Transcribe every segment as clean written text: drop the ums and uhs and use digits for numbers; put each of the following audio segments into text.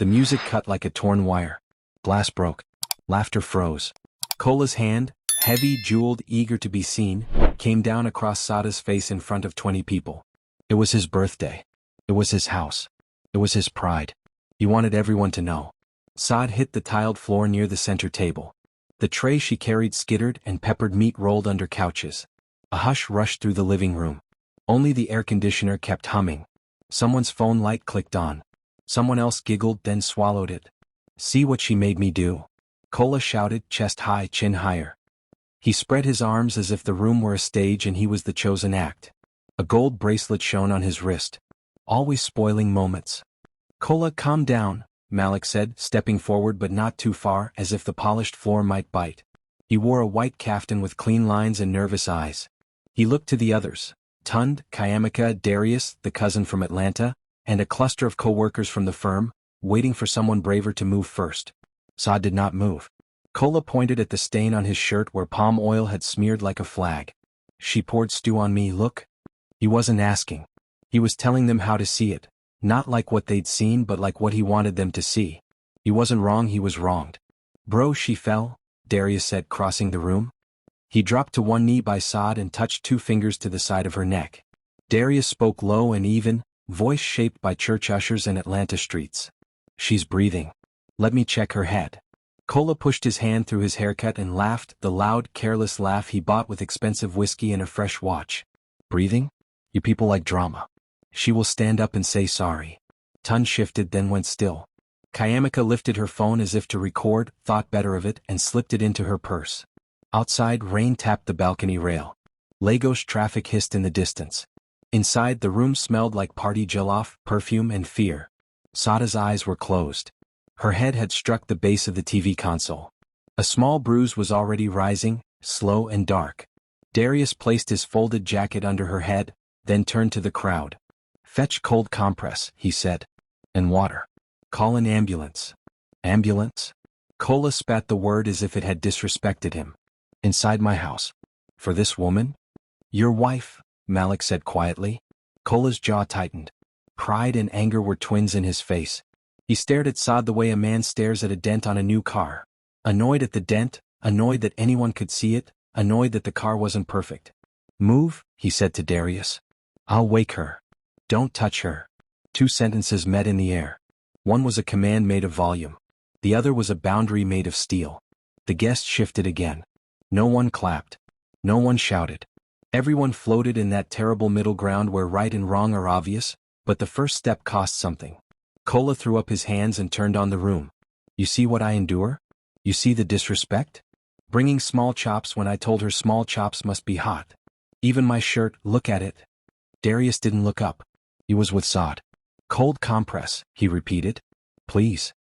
The music cut like a torn wire. Glass broke. Laughter froze. Kola's hand, heavy, jeweled, eager to be seen, came down across Sade's face in front of 20 people. It was his birthday. It was his house. It was his pride. He wanted everyone to know. Sade hit the tiled floor near the center table. The tray she carried skittered and peppered meat rolled under couches. A hush rushed through the living room. Only the air conditioner kept humming. Someone's phone light clicked on. Someone else giggled, then swallowed it. "See what she made me do," Kola shouted, chest high, chin higher. He spread his arms as if the room were a stage and he was the chosen act. A gold bracelet shone on his wrist. Always spoiling moments. "Kola, calm down," Malik said, stepping forward but not too far, as if the polished floor might bite. He wore a white kaftan with clean lines and nervous eyes. He looked to the others. Tund, Kayamika, Darius, the cousin from Atlanta, and a cluster of co-workers from the firm, waiting for someone braver to move first. Sade did not move. Kola pointed at the stain on his shirt where palm oil had smeared like a flag. "She poured stew on me, look." He wasn't asking. He was telling them how to see it. Not like what they'd seen but like what he wanted them to see. He wasn't wrong, he was wronged. "Bro, she fell," Darius said, crossing the room. He dropped to one knee by Sade and touched 2 fingers to the side of her neck. Darius spoke low and even, voice shaped by church ushers and Atlanta streets. "She's breathing. Let me check her head." Kola pushed his hand through his haircut and laughed, the loud, careless laugh he bought with expensive whiskey and a fresh watch. "Breathing? You people like drama. She will stand up and say sorry." Tun shifted, then went still. Kayamika lifted her phone as if to record, thought better of it, and slipped it into her purse. Outside, rain tapped the balcony rail. Lagos traffic hissed in the distance. Inside, the room smelled like party jollof, perfume, and fear. Sade's eyes were closed. Her head had struck the base of the TV console. A small bruise was already rising, slow and dark. Darius placed his folded jacket under her head, then turned to the crowd. "Fetch cold compress," he said. "And water. Call an ambulance." "Ambulance?" Kola spat the word as if it had disrespected him. "Inside my house. For this woman?" "Your wife," Malik said quietly. Kola's jaw tightened. Pride and anger were twins in his face. He stared at Sade the way a man stares at a dent on a new car. Annoyed at the dent, annoyed that anyone could see it, annoyed that the car wasn't perfect. "Move," he said to Darius. "I'll wake her. Don't touch her." 2 sentences met in the air. One was a command made of volume. The other was a boundary made of steel. The guest shifted again. No one clapped. No one shouted. Everyone floated in that terrible middle ground where right and wrong are obvious, but the first step costs something. Kola threw up his hands and turned on the room. "You see what I endure? You see the disrespect? Bringing small chops when I told her small chops must be hot. Even my shirt, look at it." Darius didn't look up. He was with Sade. "Cold compress," he repeated. "Please."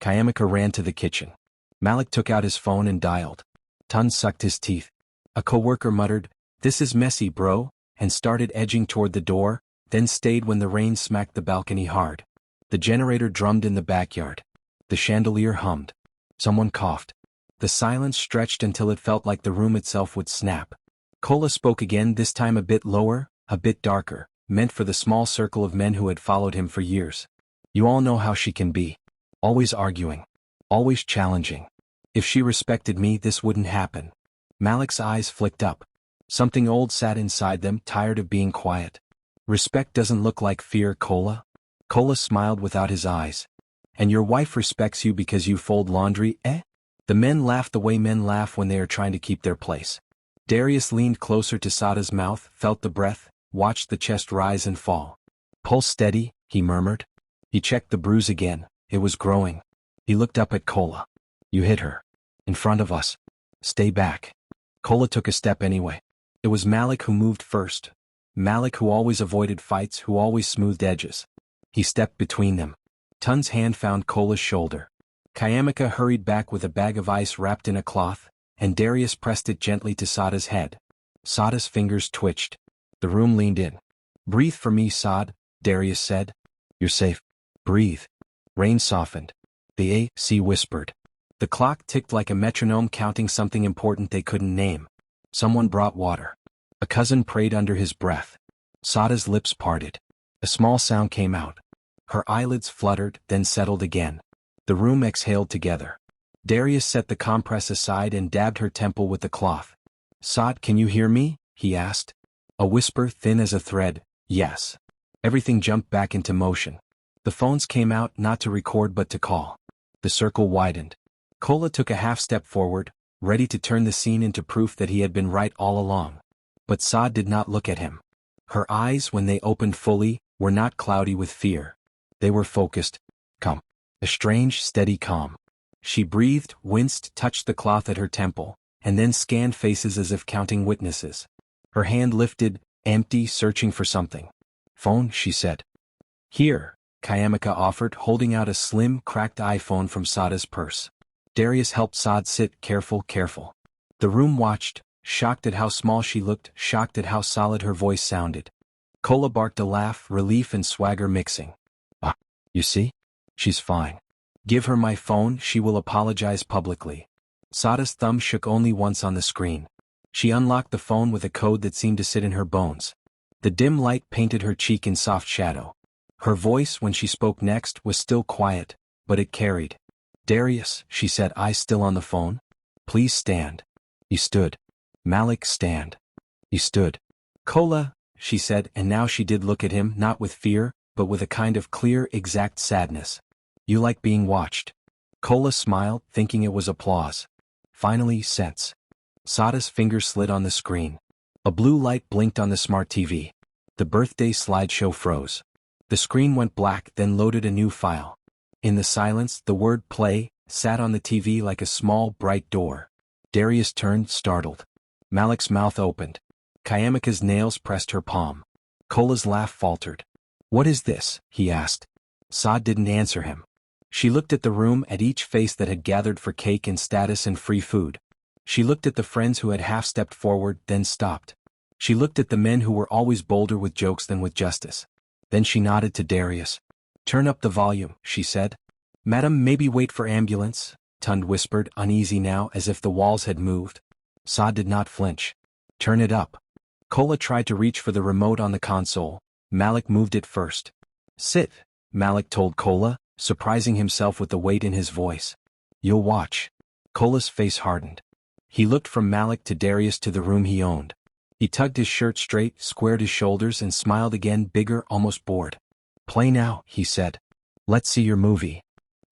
Kayamika ran to the kitchen. Malik took out his phone and dialed. Tun sucked his teeth. A coworker muttered, "This is messy, bro," and started edging toward the door, then stayed when the rain smacked the balcony hard. The generator drummed in the backyard. The chandelier hummed. Someone coughed. The silence stretched until it felt like the room itself would snap. Kola spoke again, this time a bit lower, a bit darker, meant for the small circle of men who had followed him for years. "You all know how she can be. Always arguing. Always challenging. If she respected me, this wouldn't happen." Malik's eyes flicked up. Something old sat inside them, tired of being quiet. "Respect doesn't look like fear, Kola." Kola smiled without his eyes. "And your wife respects you because you fold laundry, eh?" The men laughed the way men laugh when they are trying to keep their place. Darius leaned closer to Sade's mouth, felt the breath, watched the chest rise and fall. "Pulse steady," he murmured. He checked the bruise again. It was growing. He looked up at Kola. "You hit her. In front of us. Stay back." Kola took a step anyway. It was Malik who moved first. Malik who always avoided fights, who always smoothed edges. He stepped between them. Tun's hand found Kola's shoulder. Kayamika hurried back with a bag of ice wrapped in a cloth, and Darius pressed it gently to Sade's head. Sade's fingers twitched. The room leaned in. "Breathe for me, Sade," Darius said. "You're safe. Breathe." Rain softened. The AC whispered. The clock ticked like a metronome, counting something important they couldn't name. Someone brought water. A cousin prayed under his breath. Sade's lips parted. A small sound came out. Her eyelids fluttered, then settled again. The room exhaled together. Darius set the compress aside and dabbed her temple with the cloth. "Sade, can you hear me?" he asked. A whisper thin as a thread, "Yes." Everything jumped back into motion. The phones came out not to record but to call. The circle widened. Kola took a half step forward, ready to turn the scene into proof that he had been right all along. But Sade did not look at him. Her eyes, when they opened fully, were not cloudy with fear. They were focused, calm. A strange, steady calm. She breathed, winced, touched the cloth at her temple, and then scanned faces as if counting witnesses. Her hand lifted, empty, searching for something. "Phone," she said. "Here," Kayamika offered, holding out a slim, cracked iPhone from Sade's purse. Darius helped Sade sit, careful. The room watched, shocked at how small she looked, shocked at how solid her voice sounded. Kola barked a laugh, relief and swagger mixing. "Ah, you see? She's fine. Give her my phone, she will apologize publicly." Sade's thumb shook only once on the screen. She unlocked the phone with a code that seemed to sit in her bones. The dim light painted her cheek in soft shadow. Her voice, when she spoke next, was still quiet, but it carried. "Darius," she said, eyes still on the phone. "Please stand." He stood. "Malik, stand." He stood. "Kola," she said, and now she did look at him, not with fear, but with a kind of clear, exact sadness. "You like being watched?" Kola smiled, thinking it was applause. "Finally, sense." Sade's fingers slid on the screen. A blue light blinked on the smart TV. The birthday slideshow froze. The screen went black, then loaded a new file. In the silence, the word "play" sat on the TV like a small, bright door. Darius turned, startled. Malik's mouth opened. Kayamika's nails pressed her palm. Kola's laugh faltered. "What is this?" he asked. Sade didn't answer him. She looked at the room, at each face that had gathered for cake and status and free food. She looked at the friends who had half-stepped forward, then stopped. She looked at the men who were always bolder with jokes than with justice. Then she nodded to Darius. "Turn up the volume," she said. "Madam, maybe wait for ambulance," Tund whispered, uneasy now, as if the walls had moved. Sade did not flinch. "Turn it up." Kola tried to reach for the remote on the console. Malik moved it first. "Sit," Malik told Kola, surprising himself with the weight in his voice. "You'll watch." Kola's face hardened. He looked from Malik to Darius to the room he owned. He tugged his shirt straight, squared his shoulders and smiled again, bigger, almost bored. "Play now," he said. "Let's see your movie."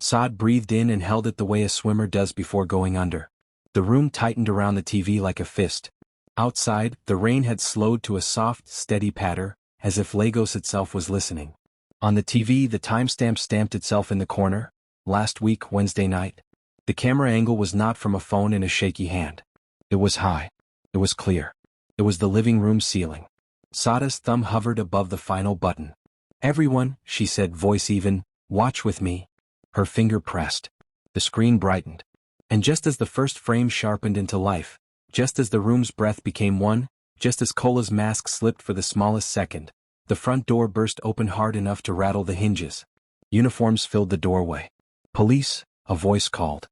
Sade breathed in and held it the way a swimmer does before going under. The room tightened around the TV like a fist. Outside, the rain had slowed to a soft, steady patter, as if Lagos itself was listening. On the TV, the timestamp stamped itself in the corner. Last week, Wednesday night. The camera angle was not from a phone in a shaky hand. It was high. It was clear. It was the living room ceiling. Sade's thumb hovered above the final button. "Everyone," she said, voice even, "watch with me." Her finger pressed. The screen brightened. And just as the first frame sharpened into life, just as the room's breath became one, just as Kola's mask slipped for the smallest second, the front door burst open hard enough to rattle the hinges. Uniforms filled the doorway. "Police," a voice called.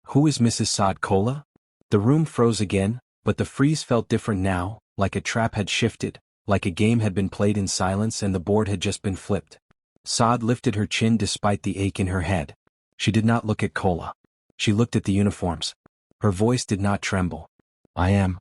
"Who is Mrs. Sade, Kola?" The room froze again, but the freeze felt different now, like a trap had shifted, like a game had been played in silence and the board had just been flipped. Sade lifted her chin despite the ache in her head. She did not look at Kola. She looked at the uniforms. Her voice did not tremble. "I am."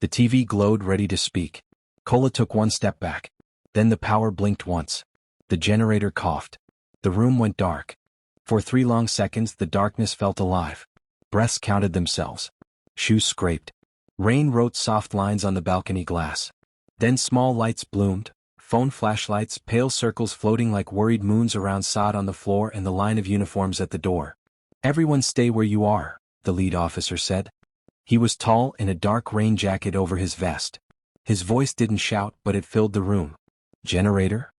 The TV glowed, ready to speak. Kola took one step back. Then the power blinked once. The generator coughed. The room went dark. For 3 long seconds the darkness felt alive. Breaths counted themselves. Shoes scraped. Rain wrote soft lines on the balcony glass. Then small lights bloomed, phone flashlights, pale circles floating like worried moons around Sade on the floor and the line of uniforms at the door. "Everyone stay where you are," the lead officer said. He was tall, in a dark rain jacket over his vest. His voice didn't shout, but it filled the room. "Generator?"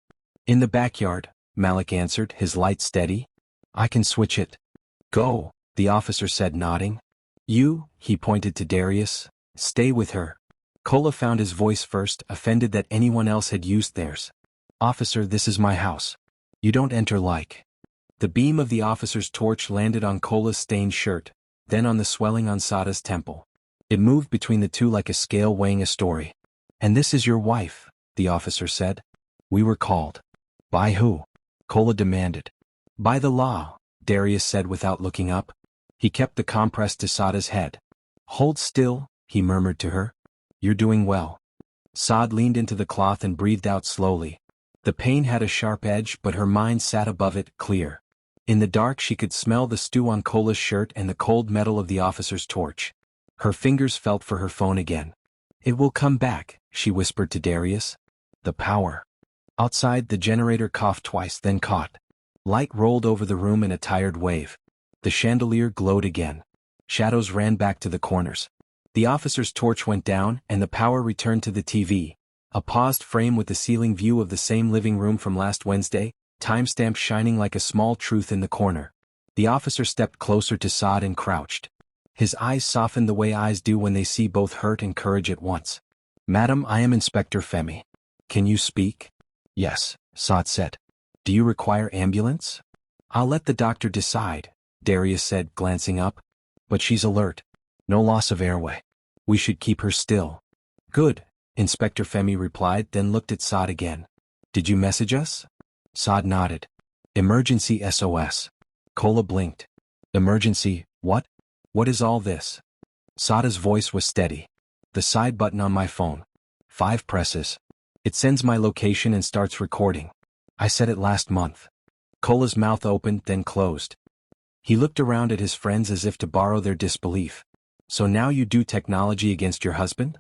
"In the backyard," Malik answered, his light steady. "I can switch it." "Go," the officer said, nodding. "You," he pointed to Darius, "stay with her." Kola found his voice first, offended that anyone else had used theirs. "Officer, this is my house. You don't enter like." The beam of the officer's torch landed on Kola's stained shirt, then on the swelling on Sade's temple. It moved between the two like a scale weighing a story. "And this is your wife," the officer said. "We were called." "By who?" Kola demanded. By the law, Darius said without looking up. He kept the compress to Sade's head. Hold still, he murmured to her. You're doing well. Sade leaned into the cloth and breathed out slowly. The pain had a sharp edge, but her mind sat above it, clear. In the dark she could smell the stew on Kola's shirt and the cold metal of the officer's torch. Her fingers felt for her phone again. It will come back, she whispered to Darius. The power. Outside, the generator coughed twice, then caught. Light rolled over the room in a tired wave. The chandelier glowed again. Shadows ran back to the corners. The officer's torch went down, and the power returned to the TV. A paused frame with the ceiling view of the same living room from last Wednesday, timestamp shining like a small truth in the corner. The officer stepped closer to Sade and crouched. His eyes softened the way eyes do when they see both hurt and courage at once. Madam, I am Inspector Femi. Can you speak? Yes, Sade said. Do you require ambulance? I'll let the doctor decide, Darius said, glancing up. But she's alert. No loss of airway. We should keep her still. Good, Inspector Femi replied, then looked at Sade again. Did you message us? Sade nodded. Emergency SOS. Kola blinked. Emergency, what? What is all this? Sade's voice was steady. The side button on my phone. 5 presses. It sends my location and starts recording. I said it last month. Kola's mouth opened, then closed. He looked around at his friends as if to borrow their disbelief. So now you do technology against your husband?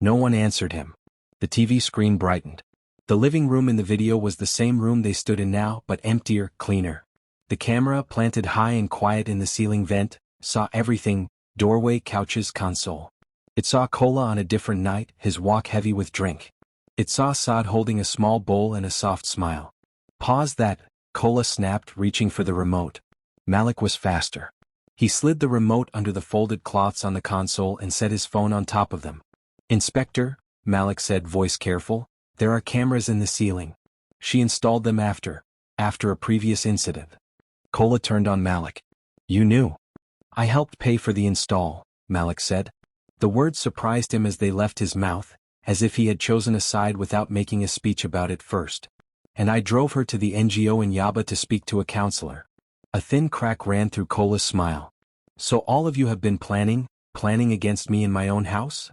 No one answered him. The TV screen brightened. The living room in the video was the same room they stood in now, but emptier, cleaner. The camera, planted high and quiet in the ceiling vent, saw everything: doorway, couches, console. It saw Kola on a different night, his walk heavy with drink. It saw Sade holding a small bowl and a soft smile. Pause that, Kola snapped, reaching for the remote. Malik was faster. He slid the remote under the folded cloths on the console and set his phone on top of them. Inspector, Malik said, voice careful, there are cameras in the ceiling. She installed them after a previous incident. Kola turned on Malik. You knew. I helped pay for the install, Malik said. The words surprised him as they left his mouth, as if he had chosen a side without making a speech about it first. And I drove her to the NGO in Yaba to speak to a counselor. A thin crack ran through Kola's smile. So all of you have been planning against me in my own house?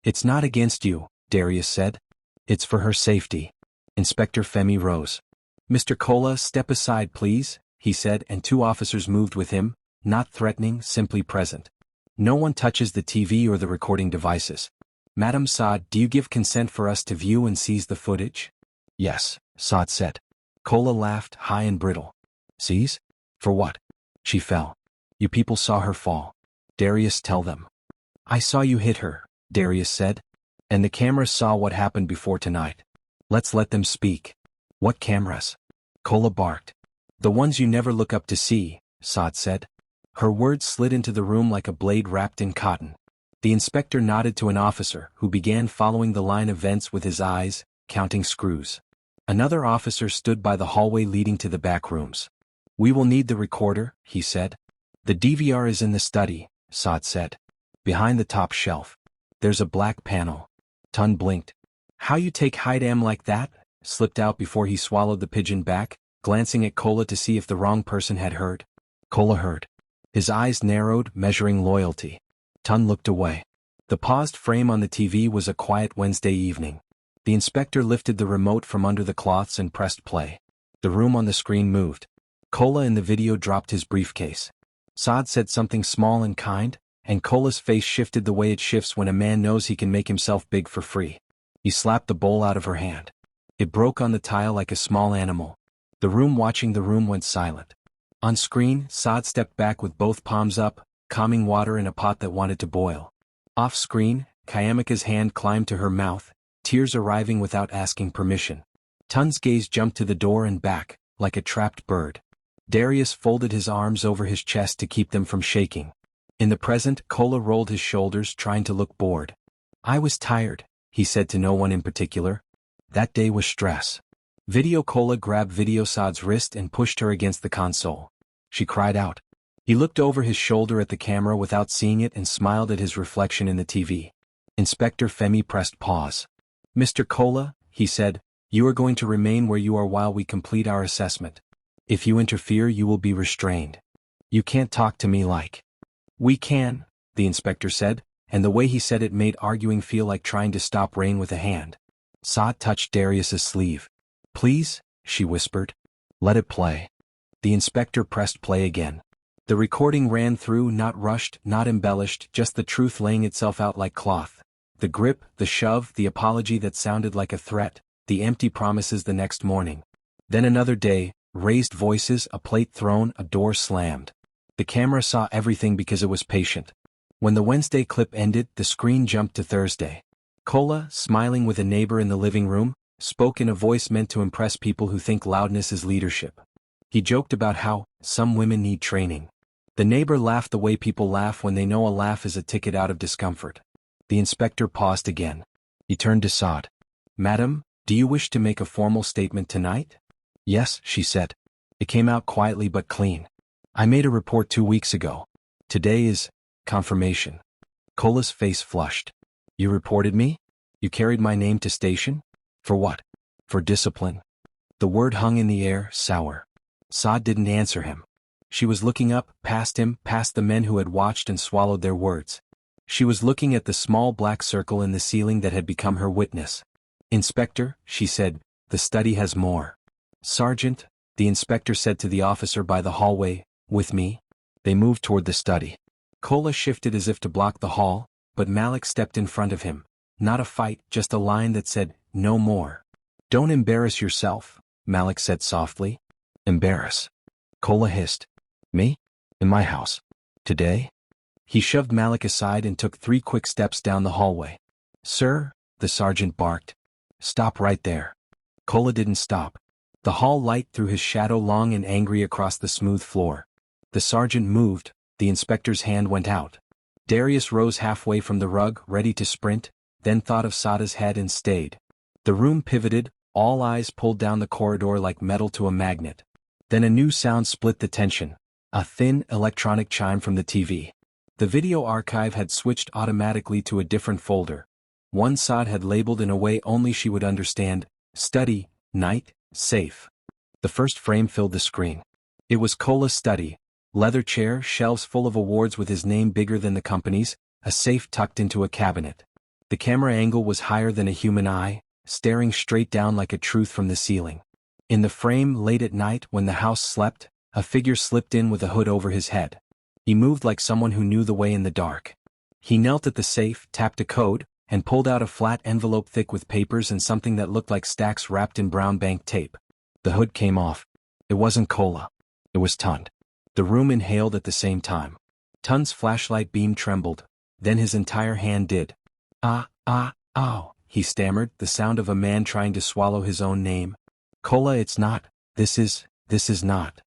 It's not against you, Darius said. It's for her safety. Inspector Femi rose. Mr. Kola, step aside please, he said, and 2 officers moved with him, not threatening, simply present. No one touches the TV or the recording devices. Madam Sade, do you give consent for us to view and seize the footage? Yes, Sade said. Kola laughed, high and brittle. Seize? For what? She fell. You people saw her fall. Darius, tell them. I saw you hit her, Darius said. And the cameras saw what happened before tonight. Let's let them speak. What cameras? Kola barked. The ones you never look up to see, Sade said. Her words slid into the room like a blade wrapped in cotton. The inspector nodded to an officer, who began following the line of vents with his eyes, counting screws. Another officer stood by the hallway leading to the back rooms. We will need the recorder, he said. The DVR is in the study, Sade said. Behind the top shelf. There's a black panel. Tun blinked. How you take hide-am like that? Slipped out before he swallowed the pigeon back, glancing at Kola to see if the wrong person had heard. Kola heard. His eyes narrowed, measuring loyalty. Tun looked away. The paused frame on the TV was a quiet Wednesday evening. The inspector lifted the remote from under the cloths and pressed play. The room on the screen moved. Kola in the video dropped his briefcase. Sade said something small and kind, and Kola's face shifted the way it shifts when a man knows he can make himself big for free. He slapped the bowl out of her hand. It broke on the tile like a small animal. The room watching the room went silent. On screen, Sade stepped back with both palms up, calming water in a pot that wanted to boil. Off screen, Kayamika's hand climbed to her mouth, tears arriving without asking permission. Tun's gaze jumped to the door and back, like a trapped bird. Darius folded his arms over his chest to keep them from shaking. In the present, Kola rolled his shoulders, trying to look bored. I was tired, he said to no one in particular. That day was stress. Video Kola grabbed Video Sade's wrist and pushed her against the console. She cried out. He looked over his shoulder at the camera without seeing it and smiled at his reflection in the TV. Inspector Femi pressed pause. Mr. Kola, he said, You are going to remain where you are while we complete our assessment. If you interfere, you will be restrained. You can't talk to me like. We can, the inspector said, and the way he said it made arguing feel like trying to stop rain with a hand. Sade touched Darius's sleeve. Please, she whispered. Let it play. The inspector pressed play again. The recording ran through, not rushed, not embellished, just the truth laying itself out like cloth. The grip, the shove, the apology that sounded like a threat, the empty promises the next morning. Then another day, raised voices, a plate thrown, a door slammed. The camera saw everything because it was patient. When the Wednesday clip ended, the screen jumped to Thursday. Kola, smiling with a neighbor in the living room, spoke in a voice meant to impress people who think loudness is leadership. He joked about how some women need training. The neighbor laughed the way people laugh when they know a laugh is a ticket out of discomfort. The inspector paused again. He turned to Sade. Madam, do you wish to make a formal statement tonight? Yes, she said. It came out quietly but clean. I made a report 2 weeks ago. Today is confirmation. Kola's face flushed. You reported me? You carried my name to station? For what? For discipline. The word hung in the air, sour. Sade didn't answer him. She was looking up, past him, past the men who had watched and swallowed their words. She was looking at the small black circle in the ceiling that had become her witness. Inspector, she said, the study has more. Sergeant, the inspector said to the officer by the hallway, with me. They moved toward the study. Kola shifted as if to block the hall, but Malik stepped in front of him. Not a fight, just a line that said, no more. Don't embarrass yourself, Malik said softly. Embarrass? Kola hissed. Me? In my house. Today? He shoved Malik aside and took 3 quick steps down the hallway. Sir, the sergeant barked. Stop right there. Kola didn't stop. The hall light threw his shadow long and angry across the smooth floor. The sergeant moved, the inspector's hand went out. Darius rose halfway from the rug, ready to sprint, then thought of Sade's head and stayed. The room pivoted, all eyes pulled down the corridor like metal to a magnet. Then a new sound split the tension. A thin, electronic chime from the TV. The video archive had switched automatically to a different folder. One Sade had labeled in a way only she would understand, study, night, safe. The first frame filled the screen. It was Kola's study. Leather chair, shelves full of awards with his name bigger than the company's, a safe tucked into a cabinet. The camera angle was higher than a human eye, staring straight down like a truth from the ceiling. In the frame, late at night when the house slept, a figure slipped in with a hood over his head. He moved like someone who knew the way in the dark. He knelt at the safe, tapped a code, and pulled out a flat envelope thick with papers and something that looked like stacks wrapped in brown bank tape. The hood came off. It wasn't Kola. It was Tund. The room inhaled at the same time. Tund's flashlight beam trembled. Then his entire hand did. Ow, he stammered, the sound of a man trying to swallow his own name. Kola, it's not. This is not.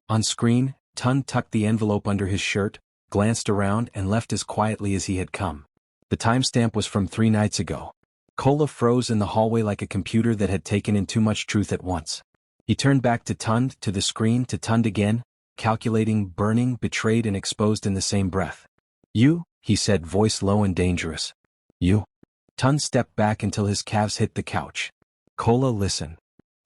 On screen, Tund tucked the envelope under his shirt, glanced around and left as quietly as he had come. The timestamp was from 3 nights ago. Kola froze in the hallway like a computer that had taken in too much truth at once. He turned back to Tund, to the screen, to Tund again, calculating, burning, betrayed and exposed in the same breath. You, he said, voice low and dangerous. You. Tund stepped back until his calves hit the couch. Kola, listen.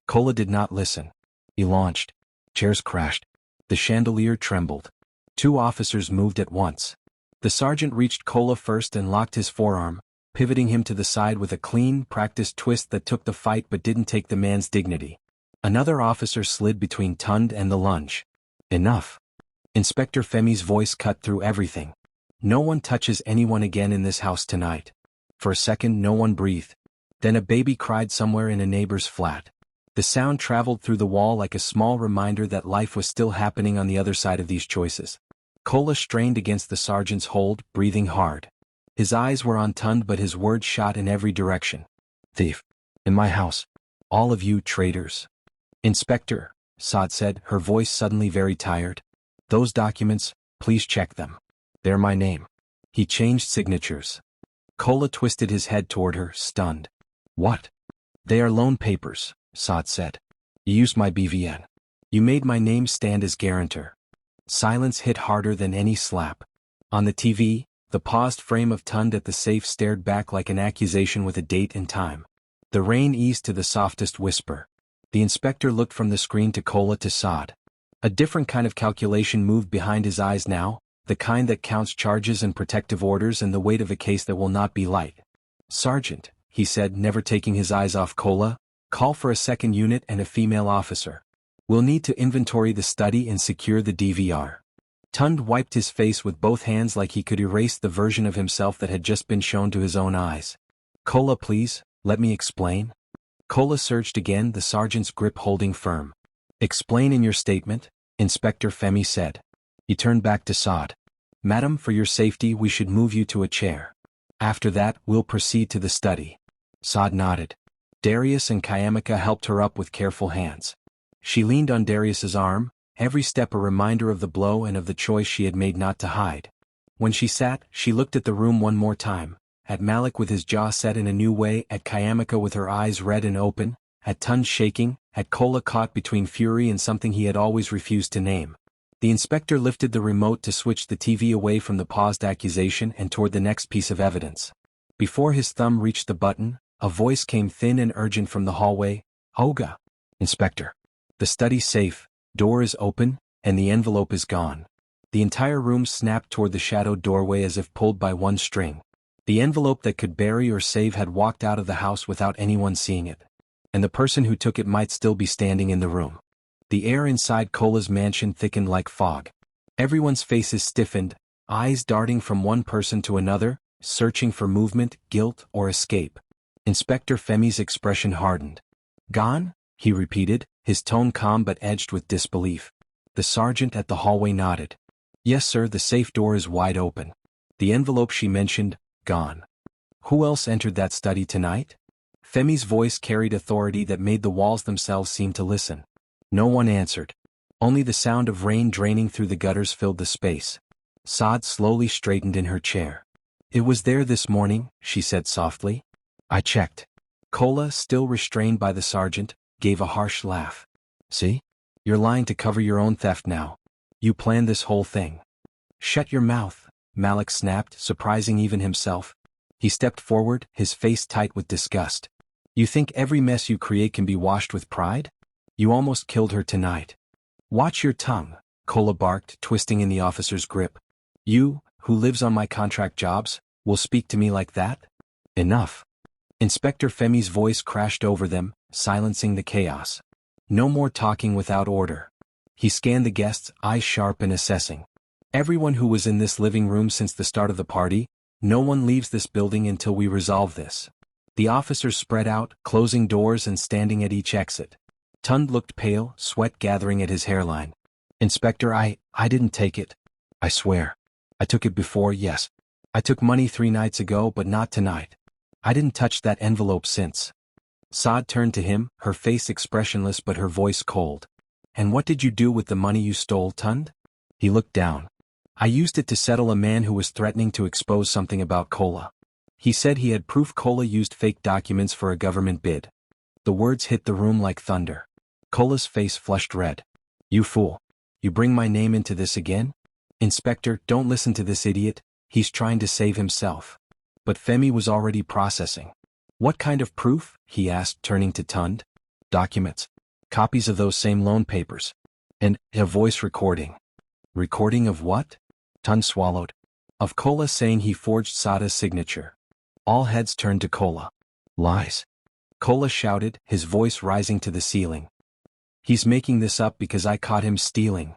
Kola did not listen. He launched. Chairs crashed. The chandelier trembled. 2 officers moved at once. The sergeant reached Kola first and locked his forearm, pivoting him to the side with a clean, practiced twist that took the fight but didn't take the man's dignity. Another officer slid between Tund and the lunge. Enough. Inspector Femi's voice cut through everything. No one touches anyone again in this house tonight. For a second no one breathed. Then a baby cried somewhere in a neighbor's flat. The sound traveled through the wall like a small reminder that life was still happening on the other side of these choices. Kola strained against the sergeant's hold, breathing hard. His eyes were on Tund but his words shot in every direction. Thief. In my house. All of you traitors. Inspector, Sade said, her voice suddenly very tired. Those documents, please check them. They're my name. He changed signatures. Kola twisted his head toward her, stunned. What? They are loan papers, Sade said. You used my BVN. You made my name stand as guarantor. Silence hit harder than any slap. On the TV, the paused frame of Tund at the safe stared back like an accusation with a date and time. The rain eased to the softest whisper. The inspector looked from the screen to Kola to Sade. A different kind of calculation moved behind his eyes now, the kind that counts charges and protective orders and the weight of a case that will not be light. "Sergeant," he said, never taking his eyes off Kola, "call for a second unit and a female officer. We'll need to inventory the study and secure the DVR." Tund wiped his face with both hands like he could erase the version of himself that had just been shown to his own eyes. "Kola, please, let me explain." Kola surged again, the sergeant's grip holding firm. "Explain in your statement," Inspector Femi said. He turned back to Sade. "Madam, for your safety we should move you to a chair. After that, we'll proceed to the study." Sade nodded. Darius and Kayamika helped her up with careful hands. She leaned on Darius's arm, every step a reminder of the blow and of the choice she had made not to hide. When she sat, she looked at the room one more time, at Malik with his jaw set in a new way, at Kayamika with her eyes red and open, at Tund shaking, at Kola caught between fury and something he had always refused to name. The inspector lifted the remote to switch the TV away from the paused accusation and toward the next piece of evidence. Before his thumb reached the button, a voice came thin and urgent from the hallway. "Oga." "Inspector. The study safe, door is open, and the envelope is gone." The entire room snapped toward the shadowed doorway as if pulled by one string. The envelope that could bury or save had walked out of the house without anyone seeing it. And the person who took it might still be standing in the room. The air inside Kola's mansion thickened like fog. Everyone's faces stiffened, eyes darting from one person to another, searching for movement, guilt, or escape. Inspector Femi's expression hardened. "Gone?" he repeated, his tone calm but edged with disbelief. The sergeant at the hallway nodded. "Yes, sir, the safe door is wide open. The envelope she mentioned, gone." "Who else entered that study tonight?" Femi's voice carried authority that made the walls themselves seem to listen. No one answered. Only the sound of rain draining through the gutters filled the space. Sade slowly straightened in her chair. "It was there this morning," she said softly. "I checked." Kola, still restrained by the sergeant, gave a harsh laugh. "See? You're lying to cover your own theft now. You planned this whole thing." "Shut your mouth," Malik snapped, surprising even himself. He stepped forward, his face tight with disgust. "You think every mess you create can be washed with pride? You almost killed her tonight." "Watch your tongue," Kola barked, twisting in the officer's grip. "You, who lives on my contract jobs, will speak to me like that? Enough." Inspector Femi's voice crashed over them, silencing the chaos. No more talking without order. He scanned the guests, eyes sharp and assessing. "Everyone who was in this living room since the start of the party, no one leaves this building until we resolve this." The officers spread out, closing doors and standing at each exit. Tund looked pale, sweat gathering at his hairline. "Inspector, I didn't take it. I swear. I took it before, yes. I took money 3 nights ago, but not tonight. I didn't touch that envelope since." Sade turned to him, her face expressionless but her voice cold. "And what did you do with the money you stole, Tund?" He looked down. "I used it to settle a man who was threatening to expose something about Kola. He said he had proof Kola used fake documents for a government bid." The words hit the room like thunder. Kola's face flushed red. "You fool. You bring my name into this again?" "Inspector, don't listen to this idiot, he's trying to save himself." But Femi was already processing. "What kind of proof?" he asked, turning to Tund. "Documents. Copies of those same loan papers. And a voice recording." "Recording of what?" Tund swallowed. "Of Kola saying he forged Sade's signature." All heads turned to Kola. "Lies." Kola shouted, his voice rising to the ceiling. "He's making this up because I caught him stealing."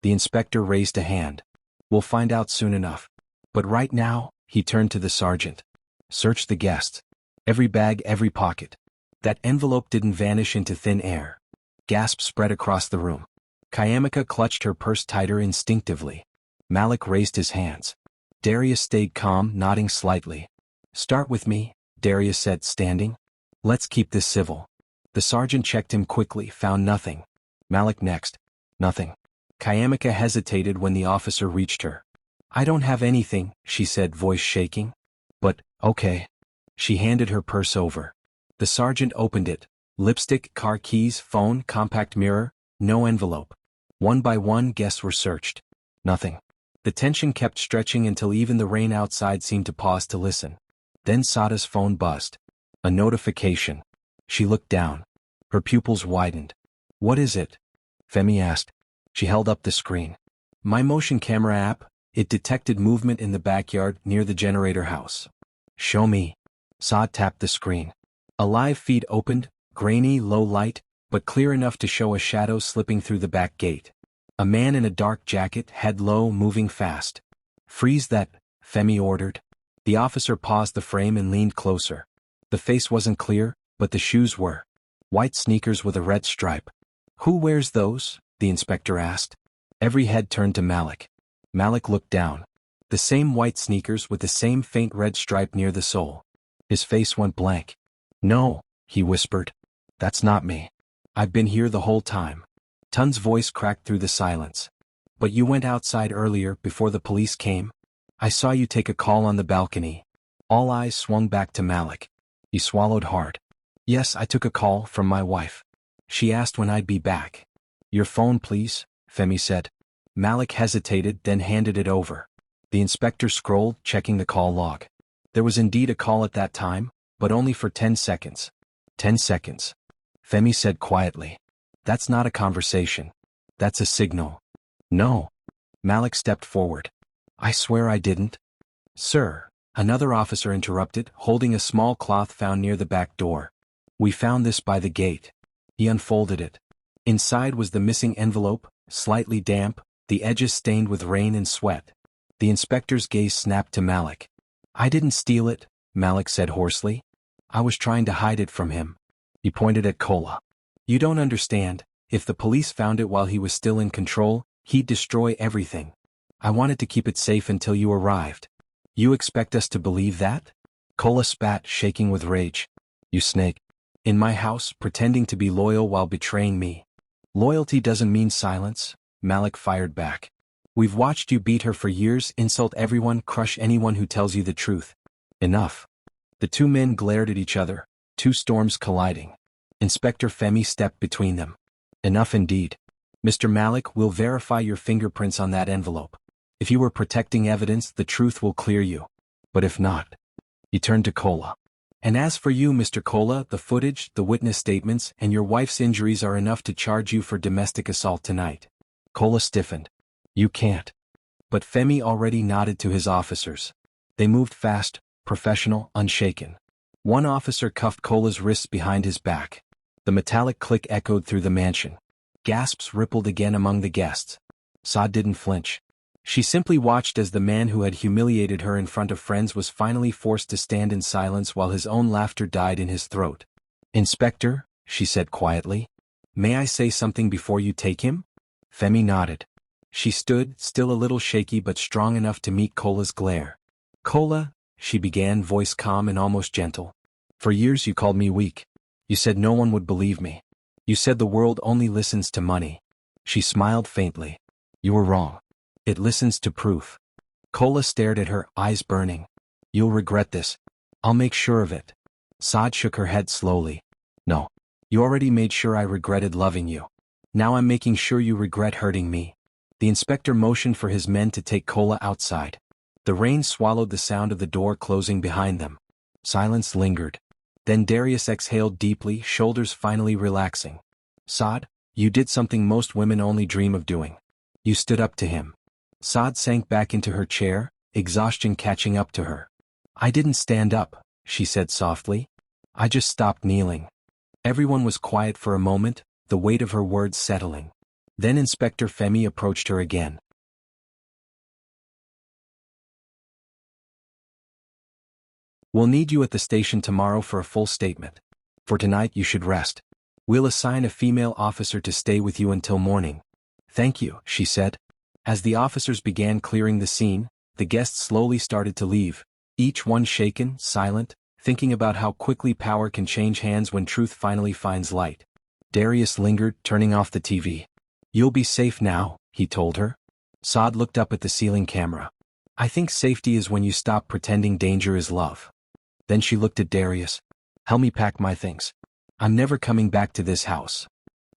The inspector raised a hand. "We'll find out soon enough. But right now," he turned to the sergeant. "Search the guests. Every bag, every pocket." That envelope didn't vanish into thin air. Gasps spread across the room. Kayamika clutched her purse tighter instinctively. Malik raised his hands. Darius stayed calm, nodding slightly. "Start with me," Darius said, standing. "Let's keep this civil." The sergeant checked him quickly, found nothing. Malik next. "Nothing." Kayamika hesitated when the officer reached her. "I don't have anything," she said, voice shaking. "But, okay." She handed her purse over. The sergeant opened it. Lipstick, car keys, phone, compact mirror, no envelope. One by one, guests were searched. Nothing. The tension kept stretching until even the rain outside seemed to pause to listen. Then Sade's phone buzzed. A notification. She looked down. Her pupils widened. What is it? Femi asked. She held up the screen. My motion camera app. It detected movement in the backyard near the generator house. Show me. Sade tapped the screen. A live feed opened, grainy, low light, but clear enough to show a shadow slipping through the back gate. A man in a dark jacket, head low, moving fast. Freeze that, Femi ordered. The officer paused the frame and leaned closer. The face wasn't clear, but the shoes were. White sneakers with a red stripe. Who wears those? The inspector asked. Every head turned to Malik. Malik looked down. The same white sneakers with the same faint red stripe near the sole. His face went blank. No, he whispered. That's not me. I've been here the whole time. Tun's voice cracked through the silence. But you went outside earlier before the police came? I saw you take a call on the balcony. All eyes swung back to Malik. He swallowed hard. Yes, I took a call from my wife. She asked when I'd be back. Your phone, please, Femi said. Malik hesitated, then handed it over. The inspector scrolled, checking the call log. There was indeed a call at that time, but only for 10 seconds. 10 seconds. Femi said quietly. That's not a conversation. That's a signal. No. Malik stepped forward. I swear I didn't. Sir, another officer interrupted, holding a small cloth found near the back door. We found this by the gate. He unfolded it. Inside was the missing envelope, slightly damp, the edges stained with rain and sweat. The inspector's gaze snapped to Malik. I didn't steal it, Malik said hoarsely. I was trying to hide it from him. He pointed at Kola. You don't understand. If the police found it while he was still in control, he'd destroy everything. I wanted to keep it safe until you arrived. You expect us to believe that? Kola spat, shaking with rage. You snake. In my house, pretending to be loyal while betraying me. Loyalty doesn't mean silence, Malik fired back. We've watched you beat her for years, insult everyone, crush anyone who tells you the truth. Enough. The two men glared at each other, two storms colliding. Inspector Femi stepped between them. Enough indeed. Mr. Malik, will verify your fingerprints on that envelope. If you were protecting evidence, the truth will clear you. But if not. He turned to Kola. And as for you, Mr. Kola, the footage, the witness statements, and your wife's injuries are enough to charge you for domestic assault tonight. Kola stiffened. You can't. But Femi already nodded to his officers. They moved fast, professional, unshaken. One officer cuffed Kola's wrists behind his back. The metallic click echoed through the mansion. Gasps rippled again among the guests. Sade didn't flinch. She simply watched as the man who had humiliated her in front of friends was finally forced to stand in silence while his own laughter died in his throat. Inspector, she said quietly, may I say something before you take him? Femi nodded. She stood, still a little shaky but strong enough to meet Kola's glare. Kola, she began, voice calm and almost gentle. For years you called me weak. You said no one would believe me. You said the world only listens to money. She smiled faintly. You were wrong. It listens to proof. Kola stared at her, eyes burning. You'll regret this. I'll make sure of it. Sade shook her head slowly. No. You already made sure I regretted loving you. Now I'm making sure you regret hurting me. The inspector motioned for his men to take Kola outside. The rain swallowed the sound of the door closing behind them. Silence lingered. Then Darius exhaled deeply, shoulders finally relaxing. Sade, you did something most women only dream of doing. You stood up to him. Sade sank back into her chair, exhaustion catching up to her. I didn't stand up, she said softly. I just stopped kneeling. Everyone was quiet for a moment, the weight of her words settling. Then Inspector Femi approached her again. We'll need you at the station tomorrow for a full statement. For tonight you should rest. We'll assign a female officer to stay with you until morning. Thank you, she said. As the officers began clearing the scene, the guests slowly started to leave, each one shaken, silent, thinking about how quickly power can change hands when truth finally finds light. Darius lingered, turning off the TV. You'll be safe now, he told her. Sade looked up at the ceiling camera. I think safety is when you stop pretending danger is love. Then she looked at Darius. Help me pack my things. I'm never coming back to this house.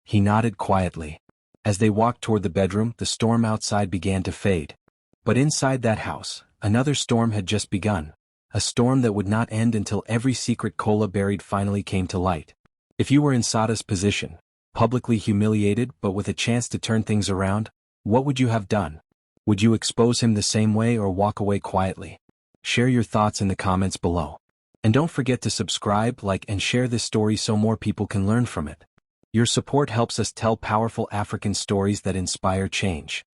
He nodded quietly. As they walked toward the bedroom, the storm outside began to fade. But inside that house, another storm had just begun. A storm that would not end until every secret Kola buried finally came to light. If you were in Sade's position, publicly humiliated but with a chance to turn things around, what would you have done? Would you expose him the same way or walk away quietly? Share your thoughts in the comments below. And don't forget to subscribe, like, and share this story so more people can learn from it. Your support helps us tell powerful African stories that inspire change.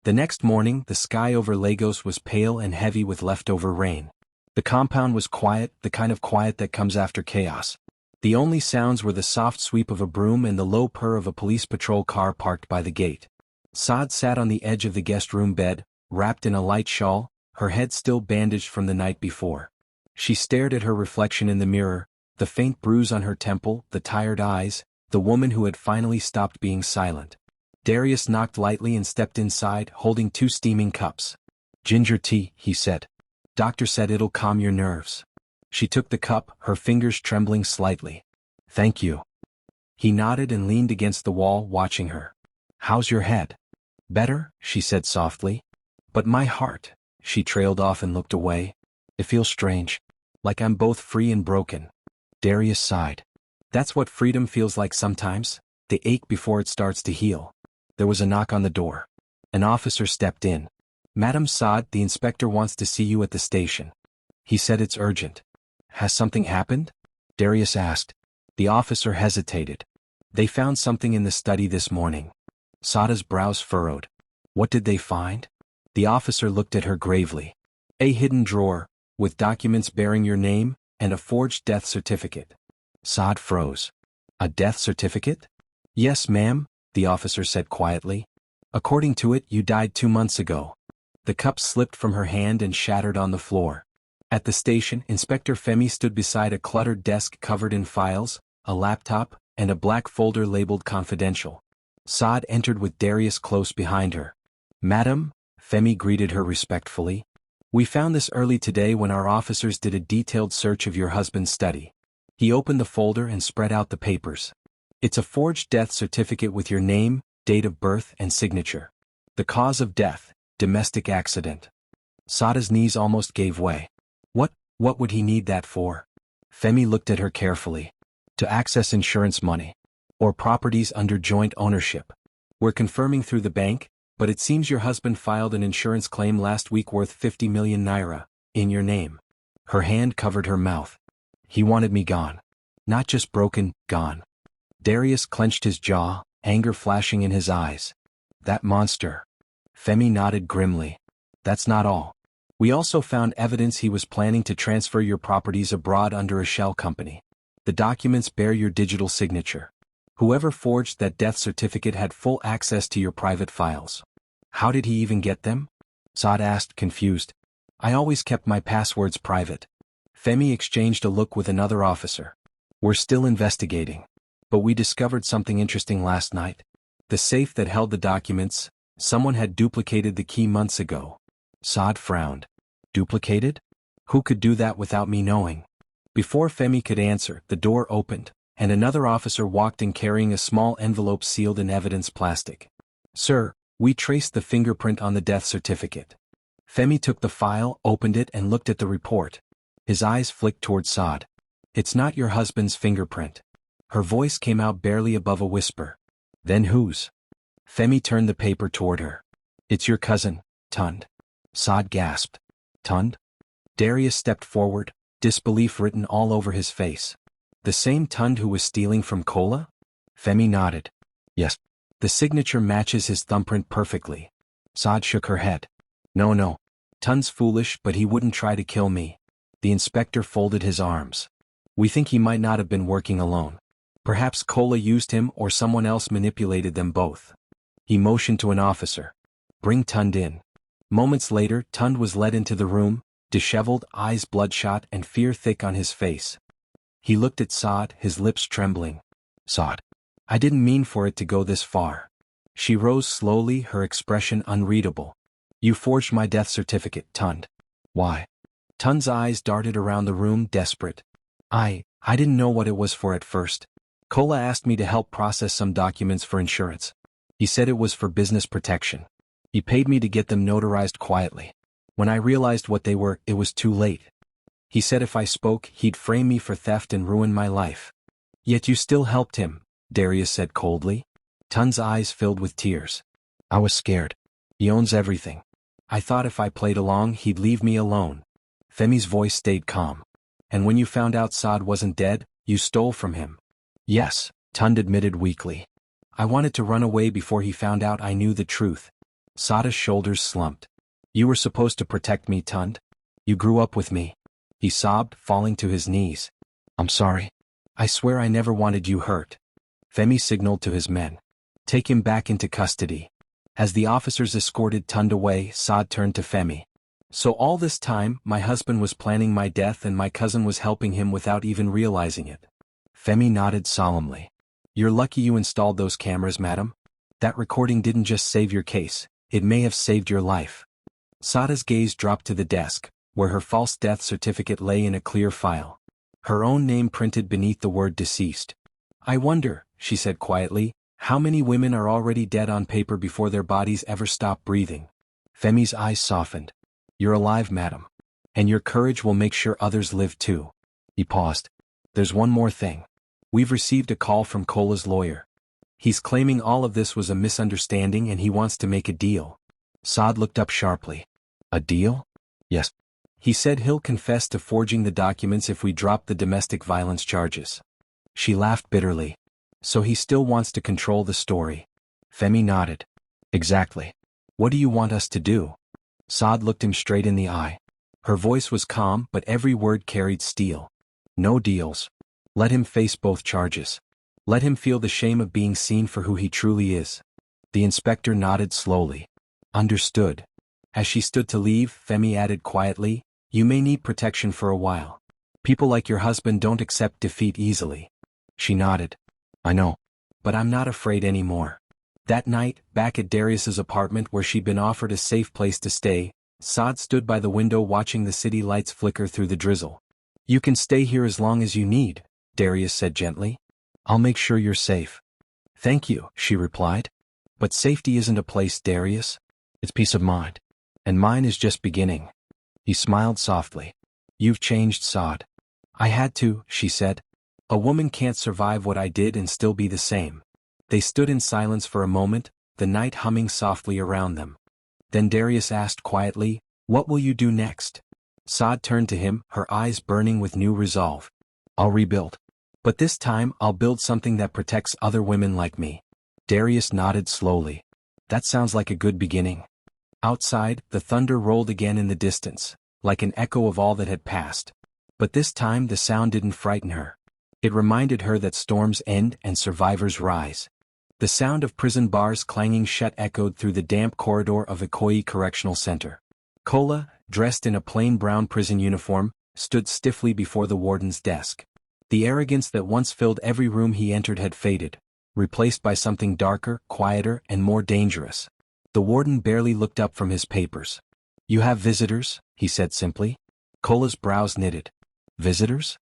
The next morning, the sky over Lagos was pale and heavy with leftover rain. The compound was quiet, the kind of quiet that comes after chaos. The only sounds were the soft sweep of a broom and the low purr of a police patrol car parked by the gate. Sade sat on the edge of the guest room bed, wrapped in a light shawl, her head still bandaged from the night before. She stared at her reflection in the mirror, the faint bruise on her temple, the tired eyes, the woman who had finally stopped being silent. Darius knocked lightly and stepped inside, holding 2 steaming cups. "Ginger tea," he said. "Doctor said it'll calm your nerves." She took the cup, her fingers trembling slightly. "Thank you." He nodded and leaned against the wall, watching her. "How's your head?" "Better," she said softly. "But my heart," she trailed off and looked away. "It feels strange. Like I'm both free and broken." Darius sighed. "That's what freedom feels like sometimes, the ache before it starts to heal." There was a knock on the door. An officer stepped in. "Madam Sade, the inspector wants to see you at the station." He said, "It's urgent." "Has something happened?" Darius asked. The officer hesitated. "They found something in the study this morning." Sade's brows furrowed. "What did they find?" The officer looked at her gravely. "A hidden drawer, with documents bearing your name, and a forged death certificate." Sade froze. "A death certificate?" "Yes, ma'am," the officer said quietly. "According to it, you died 2 months ago." The cup slipped from her hand and shattered on the floor. At the station, Inspector Femi stood beside a cluttered desk covered in files, a laptop, and a black folder labeled confidential. Sade entered with Darius close behind her. "Madam," Femi greeted her respectfully. "We found this early today when our officers did a detailed search of your husband's study." He opened the folder and spread out the papers. "It's a forged death certificate with your name, date of birth, and signature. The cause of death, domestic accident." Sade's knees almost gave way. What would he need that for?" Femi looked at her carefully. "To access insurance money. Or properties under joint ownership. We're confirming through the bank, but it seems your husband filed an insurance claim last week worth 50 million naira, in your name." Her hand covered her mouth. "He wanted me gone. Not just broken, gone." Darius clenched his jaw, anger flashing in his eyes. "That monster." Femi nodded grimly. "That's not all. We also found evidence he was planning to transfer your properties abroad under a shell company. The documents bear your digital signature. Whoever forged that death certificate had full access to your private files." "How did he even get them?" Sade asked, confused. "I always kept my passwords private." Femi exchanged a look with another officer. "We're still investigating. But we discovered something interesting last night. The safe that held the documents, someone had duplicated the key months ago." Sade frowned. "Duplicated? Who could do that without me knowing?" Before Femi could answer, the door opened, and another officer walked in carrying a small envelope sealed in evidence plastic. "Sir, we traced the fingerprint on the death certificate." Femi took the file, opened it, and looked at the report. His eyes flicked toward Sade. "It's not your husband's fingerprint." Her voice came out barely above a whisper. "Then whose?" Femi turned the paper toward her. "It's your cousin, Tund." Sade gasped. "Tund?" Darius stepped forward, disbelief written all over his face. "The same Tund who was stealing from Kola?" Femi nodded. "Yes. The signature matches his thumbprint perfectly." Sade shook her head. No. Tund's foolish, but he wouldn't try to kill me." The inspector folded his arms. "We think he might not have been working alone. Perhaps Kola used him or someone else manipulated them both." He motioned to an officer. "Bring Tund in." Moments later, Tund was led into the room, disheveled, eyes bloodshot, and fear thick on his face. He looked at Sade, his lips trembling. "Sade, I didn't mean for it to go this far." She rose slowly, her expression unreadable. "You forged my death certificate, Tund. Why?" Tund's eyes darted around the room, desperate. I didn't know what it was for at first. Kola asked me to help process some documents for insurance. He said it was for business protection. He paid me to get them notarized quietly. When I realized what they were, it was too late. He said if I spoke, he'd frame me for theft and ruin my life." Yet you still helped him, Darius said coldly. Tun's eyes filled with tears. I was scared. He owns everything. I thought if I played along he'd leave me alone. Femi's voice stayed calm. And when you found out Sade wasn't dead, you stole from him. Yes, Tund admitted weakly. I wanted to run away before he found out I knew the truth. Sade's shoulders slumped. You were supposed to protect me, Tund. You grew up with me. He sobbed, falling to his knees. I'm sorry. I swear I never wanted you hurt. Femi signaled to his men. Take him back into custody. As the officers escorted Tund away, Sade turned to Femi. So all this time, my husband was planning my death and my cousin was helping him without even realizing it. Femi nodded solemnly. You're lucky you installed those cameras, madam. That recording didn't just save your case, it may have saved your life. Sade's gaze dropped to the desk, where her false death certificate lay in a clear file. Her own name printed beneath the word deceased. I wonder, she said quietly, how many women are already dead on paper before their bodies ever stop breathing? Femi's eyes softened. You're alive, madam. And your courage will make sure others live too. He paused. There's one more thing. We've received a call from Kola's lawyer. He's claiming all of this was a misunderstanding and he wants to make a deal. Sade looked up sharply. A deal? Yes. He said he'll confess to forging the documents if we drop the domestic violence charges. She laughed bitterly. So he still wants to control the story. Femi nodded. Exactly. What do you want us to do? Sade looked him straight in the eye. Her voice was calm, but every word carried steel. No deals. Let him face both charges. Let him feel the shame of being seen for who he truly is. The inspector nodded slowly. Understood. As she stood to leave, Femi added quietly, You may need protection for a while. People like your husband don't accept defeat easily. She nodded. I know. But I'm not afraid anymore. That night, back at Darius's apartment where she'd been offered a safe place to stay, Sade stood by the window watching the city lights flicker through the drizzle. You can stay here as long as you need, Darius said gently. I'll make sure you're safe. Thank you, she replied. But safety isn't a place, Darius. It's peace of mind. And mine is just beginning. He smiled softly. You've changed, Sade. I had to, she said. A woman can't survive what I did and still be the same. They stood in silence for a moment, the night humming softly around them. Then Darius asked quietly, What will you do next? Sade turned to him, her eyes burning with new resolve. I'll rebuild. But this time I'll build something that protects other women like me. Darius nodded slowly. That sounds like a good beginning. Outside, the thunder rolled again in the distance, like an echo of all that had passed. But this time the sound didn't frighten her. It reminded her that storms end and survivors rise. The sound of prison bars clanging shut echoed through the damp corridor of Ikoyi Correctional Center. Kola, dressed in a plain brown prison uniform, stood stiffly before the warden's desk. The arrogance that once filled every room he entered had faded, replaced by something darker, quieter, and more dangerous. The warden barely looked up from his papers. You have visitors, he said simply. Kola's brows knitted. Visitors?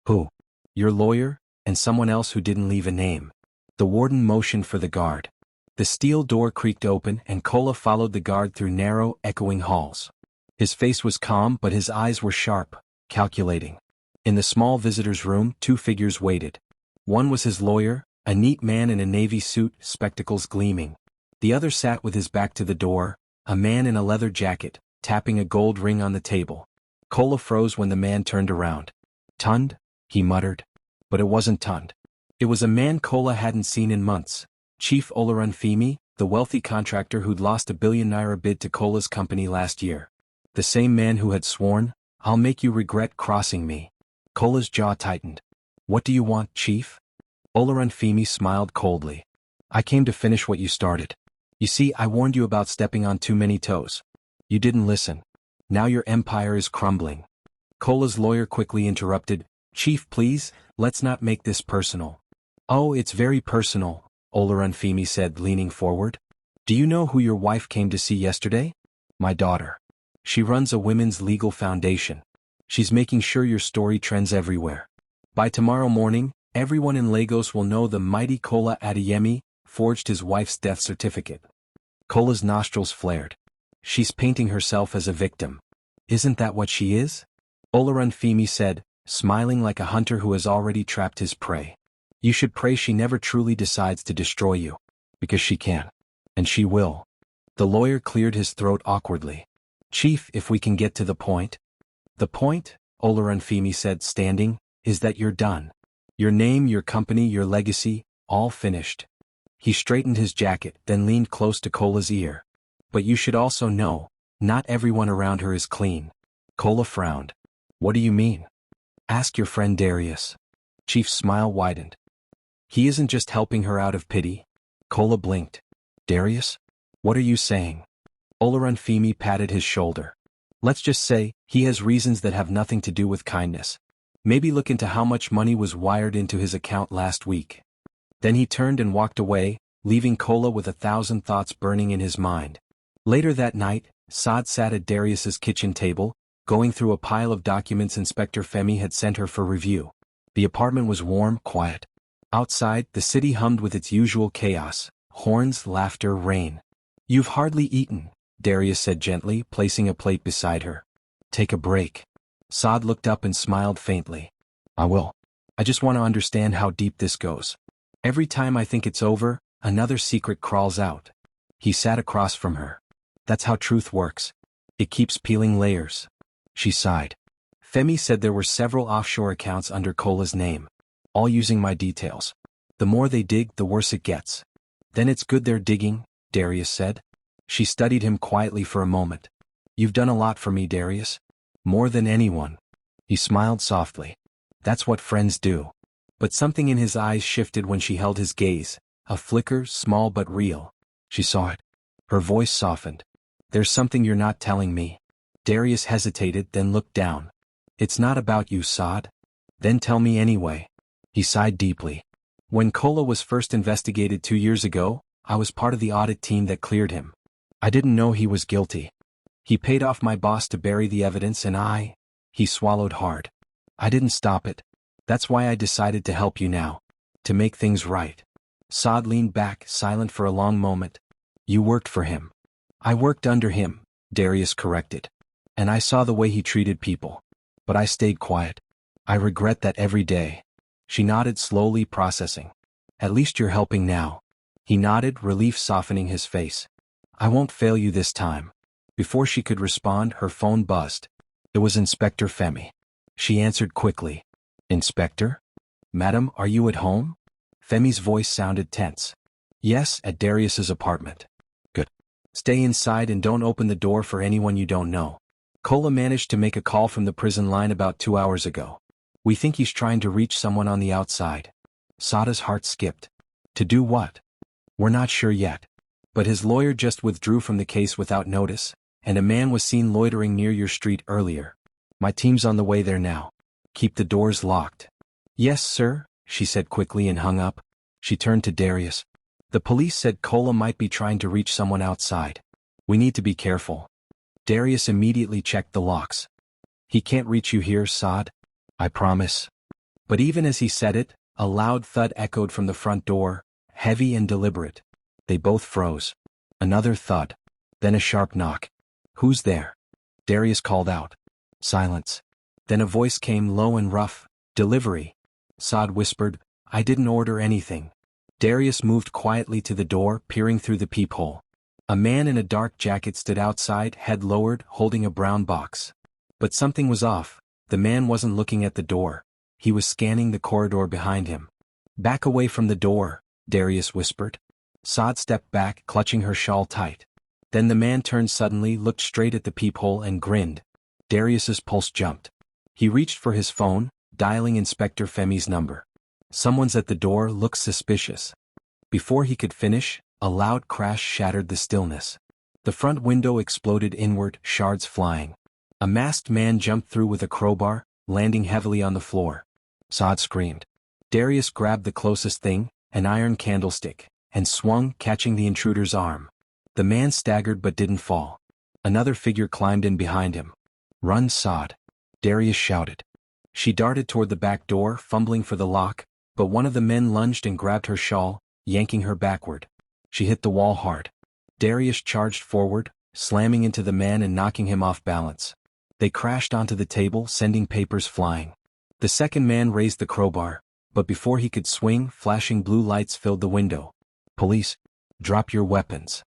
Who? Your lawyer, and someone else who didn't leave a name. The warden motioned for the guard. The steel door creaked open and Kola followed the guard through narrow, echoing halls. His face was calm but his eyes were sharp, calculating. In the small visitor's room, two figures waited. One was his lawyer, a neat man in a navy suit, spectacles gleaming. The other sat with his back to the door, a man in a leather jacket, tapping a gold ring on the table. Kola froze when the man turned around. Tund? He muttered. But it wasn't Tund. It was a man Kola hadn't seen in months. Chief Olaranfimi, the wealthy contractor who'd lost a Billionaire bid to Kola's company last year. The same man who had sworn, I'll make you regret crossing me. Kola's jaw tightened. What do you want, Chief? Olaranfimi smiled coldly. I came to finish what you started. You see, I warned you about stepping on too many toes. You didn't listen. Now your empire is crumbling. Kola's lawyer quickly interrupted. Chief, please, let's not make this personal. Oh, it's very personal, Olaranfimi said, leaning forward. Do you know who your wife came to see yesterday? My daughter. She runs a women's legal foundation. She's making sure your story trends everywhere. By tomorrow morning, everyone in Lagos will know the mighty Kola Adeyemi forged his wife's death certificate. Kola's nostrils flared. She's painting herself as a victim. Isn't that what she is? Olaranfimi said, smiling like a hunter who has already trapped his prey. You should pray she never truly decides to destroy you. Because she can. And she will. The lawyer cleared his throat awkwardly. Chief, if we can get to the point. The point, Olaranfimi said, standing, is that you're done. Your name, your company, your legacy, all finished. He straightened his jacket, then leaned close to Kola's ear. But you should also know, not everyone around her is clean. Kola frowned. What do you mean? Ask your friend Darius. Chief's smile widened. He isn't just helping her out of pity. Kola blinked. Darius? What are you saying? Olaranfimi patted his shoulder. Let's just say, he has reasons that have nothing to do with kindness. Maybe look into how much money was wired into his account last week. Then he turned and walked away, leaving Kola with 1,000 thoughts burning in his mind. Later that night, Sade sat at Darius's kitchen table, going through a pile of documents Inspector Femi had sent her for review. The apartment was warm, quiet. Outside, the city hummed with its usual chaos: horns, laughter, rain. You've hardly eaten, Darius said gently, placing a plate beside her. Take a break. Sade looked up and smiled faintly. I will. I just want to understand how deep this goes. Every time I think it's over, another secret crawls out. He sat across from her. That's how truth works. It keeps peeling layers. She sighed. Femi said there were several offshore accounts under Kola's name, all using my details. The more they dig, the worse it gets. Then it's good they're digging, Darius said. She studied him quietly for a moment. You've done a lot for me, Darius. More than anyone. He smiled softly. That's what friends do. But something in his eyes shifted when she held his gaze, a flicker, small but real. She saw it. Her voice softened. There's something you're not telling me. Darius hesitated, then looked down. It's not about you, Sade. Then tell me anyway. He sighed deeply. When Kola was first investigated 2 years ago, I was part of the audit team that cleared him. I didn't know he was guilty. He paid off my boss to bury the evidence and he swallowed hard. I didn't stop it. That's why I decided to help you now. To make things right. Sade leaned back, silent for a long moment. You worked for him. I worked under him, Darius corrected. And I saw the way he treated people. But I stayed quiet. I regret that every day. She nodded slowly, processing. At least you're helping now. He nodded, relief softening his face. I won't fail you this time. Before she could respond, her phone buzzed. It was Inspector Femi. She answered quickly. Inspector? Madam, are you at home? Femi's voice sounded tense. Yes, at Darius's apartment. Good. Stay inside and don't open the door for anyone you don't know. Kola managed to make a call from the prison line about 2 hours ago. We think he's trying to reach someone on the outside. Sade's heart skipped. To do what? We're not sure yet. But his lawyer just withdrew from the case without notice, and a man was seen loitering near your street earlier. My team's on the way there now. Keep the doors locked. Yes, sir, she said quickly and hung up. She turned to Darius. The police said Kola might be trying to reach someone outside. We need to be careful. Darius immediately checked the locks. He can't reach you here, Sade. I promise. But even as he said it, a loud thud echoed from the front door, heavy and deliberate. They both froze. Another thud. Then a sharp knock. Who's there? Darius called out. Silence. Then a voice came low and rough. Delivery. Sade whispered, I didn't order anything. Darius moved quietly to the door, peering through the peephole. A man in a dark jacket stood outside, head lowered, holding a brown box. But something was off. The man wasn't looking at the door. He was scanning the corridor behind him. Back away from the door, Darius whispered. Sade stepped back, clutching her shawl tight. Then the man turned suddenly, looked straight at the peephole and grinned. Darius's pulse jumped. He reached for his phone, dialing Inspector Femi's number. Someone's at the door, looks suspicious. Before he could finish, a loud crash shattered the stillness. The front window exploded inward, shards flying. A masked man jumped through with a crowbar, landing heavily on the floor. Sade screamed. Darius grabbed the closest thing, an iron candlestick, and swung, catching the intruder's arm. The man staggered but didn't fall. Another figure climbed in behind him. Run, Sade, Darius shouted. She darted toward the back door, fumbling for the lock, but one of the men lunged and grabbed her shawl, yanking her backward. She hit the wall hard. Darius charged forward, slamming into the man and knocking him off balance. They crashed onto the table, sending papers flying. The second man raised the crowbar, But before he could swing, flashing blue lights filled the window. Police, drop your weapons.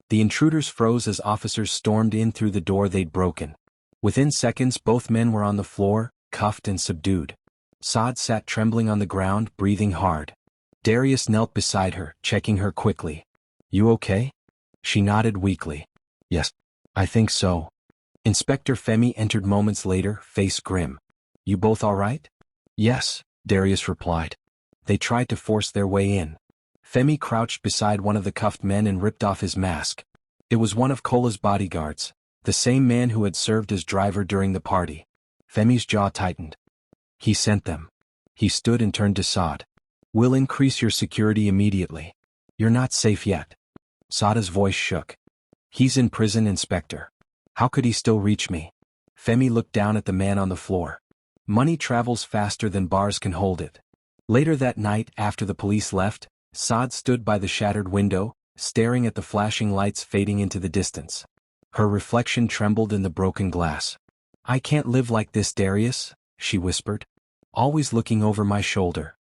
The intruders froze as officers stormed in through the door they'd broken. Within seconds both men were on the floor, cuffed and subdued. Sade sat trembling on the ground, breathing hard. Darius knelt beside her, checking her quickly. You okay? She nodded weakly. Yes, I think so. Inspector Femi entered moments later, face grim. You both all right? Yes, Darius replied. They tried to force their way in. Femi crouched beside one of the cuffed men and ripped off his mask. It was one of Kola's bodyguards, the same man who had served as driver during the party. Femi's jaw tightened. He sent them. He stood and turned to Sade. We'll increase your security immediately. You're not safe yet. Sade's voice shook. He's in prison, Inspector. How could he still reach me? Femi looked down at the man on the floor. Money travels faster than bars can hold it. Later that night, after the police left, Sade stood by the shattered window, staring at the flashing lights fading into the distance. Her reflection trembled in the broken glass. I can't live like this, Darius, she whispered. Always looking over my shoulder.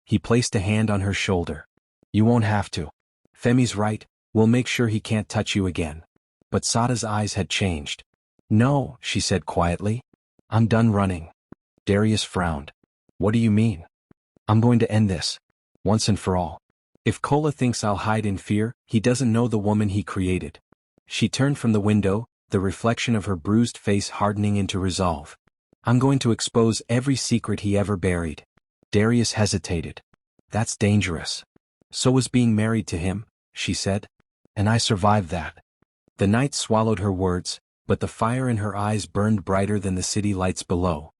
He placed a hand on her shoulder. You won't have to. Femi's right, we'll make sure he can't touch you again. But Sade's eyes had changed. No, she said quietly. I'm done running. Darius frowned. What do you mean? I'm going to end this. Once and for all. If Kola thinks I'll hide in fear, he doesn't know the woman he created. She turned from the window, the reflection of her bruised face hardening into resolve. I'm going to expose every secret he ever buried. Darius hesitated. That's dangerous. So was being married to him, she said. And I survived that. The night swallowed her words, but the fire in her eyes burned brighter than the city lights below.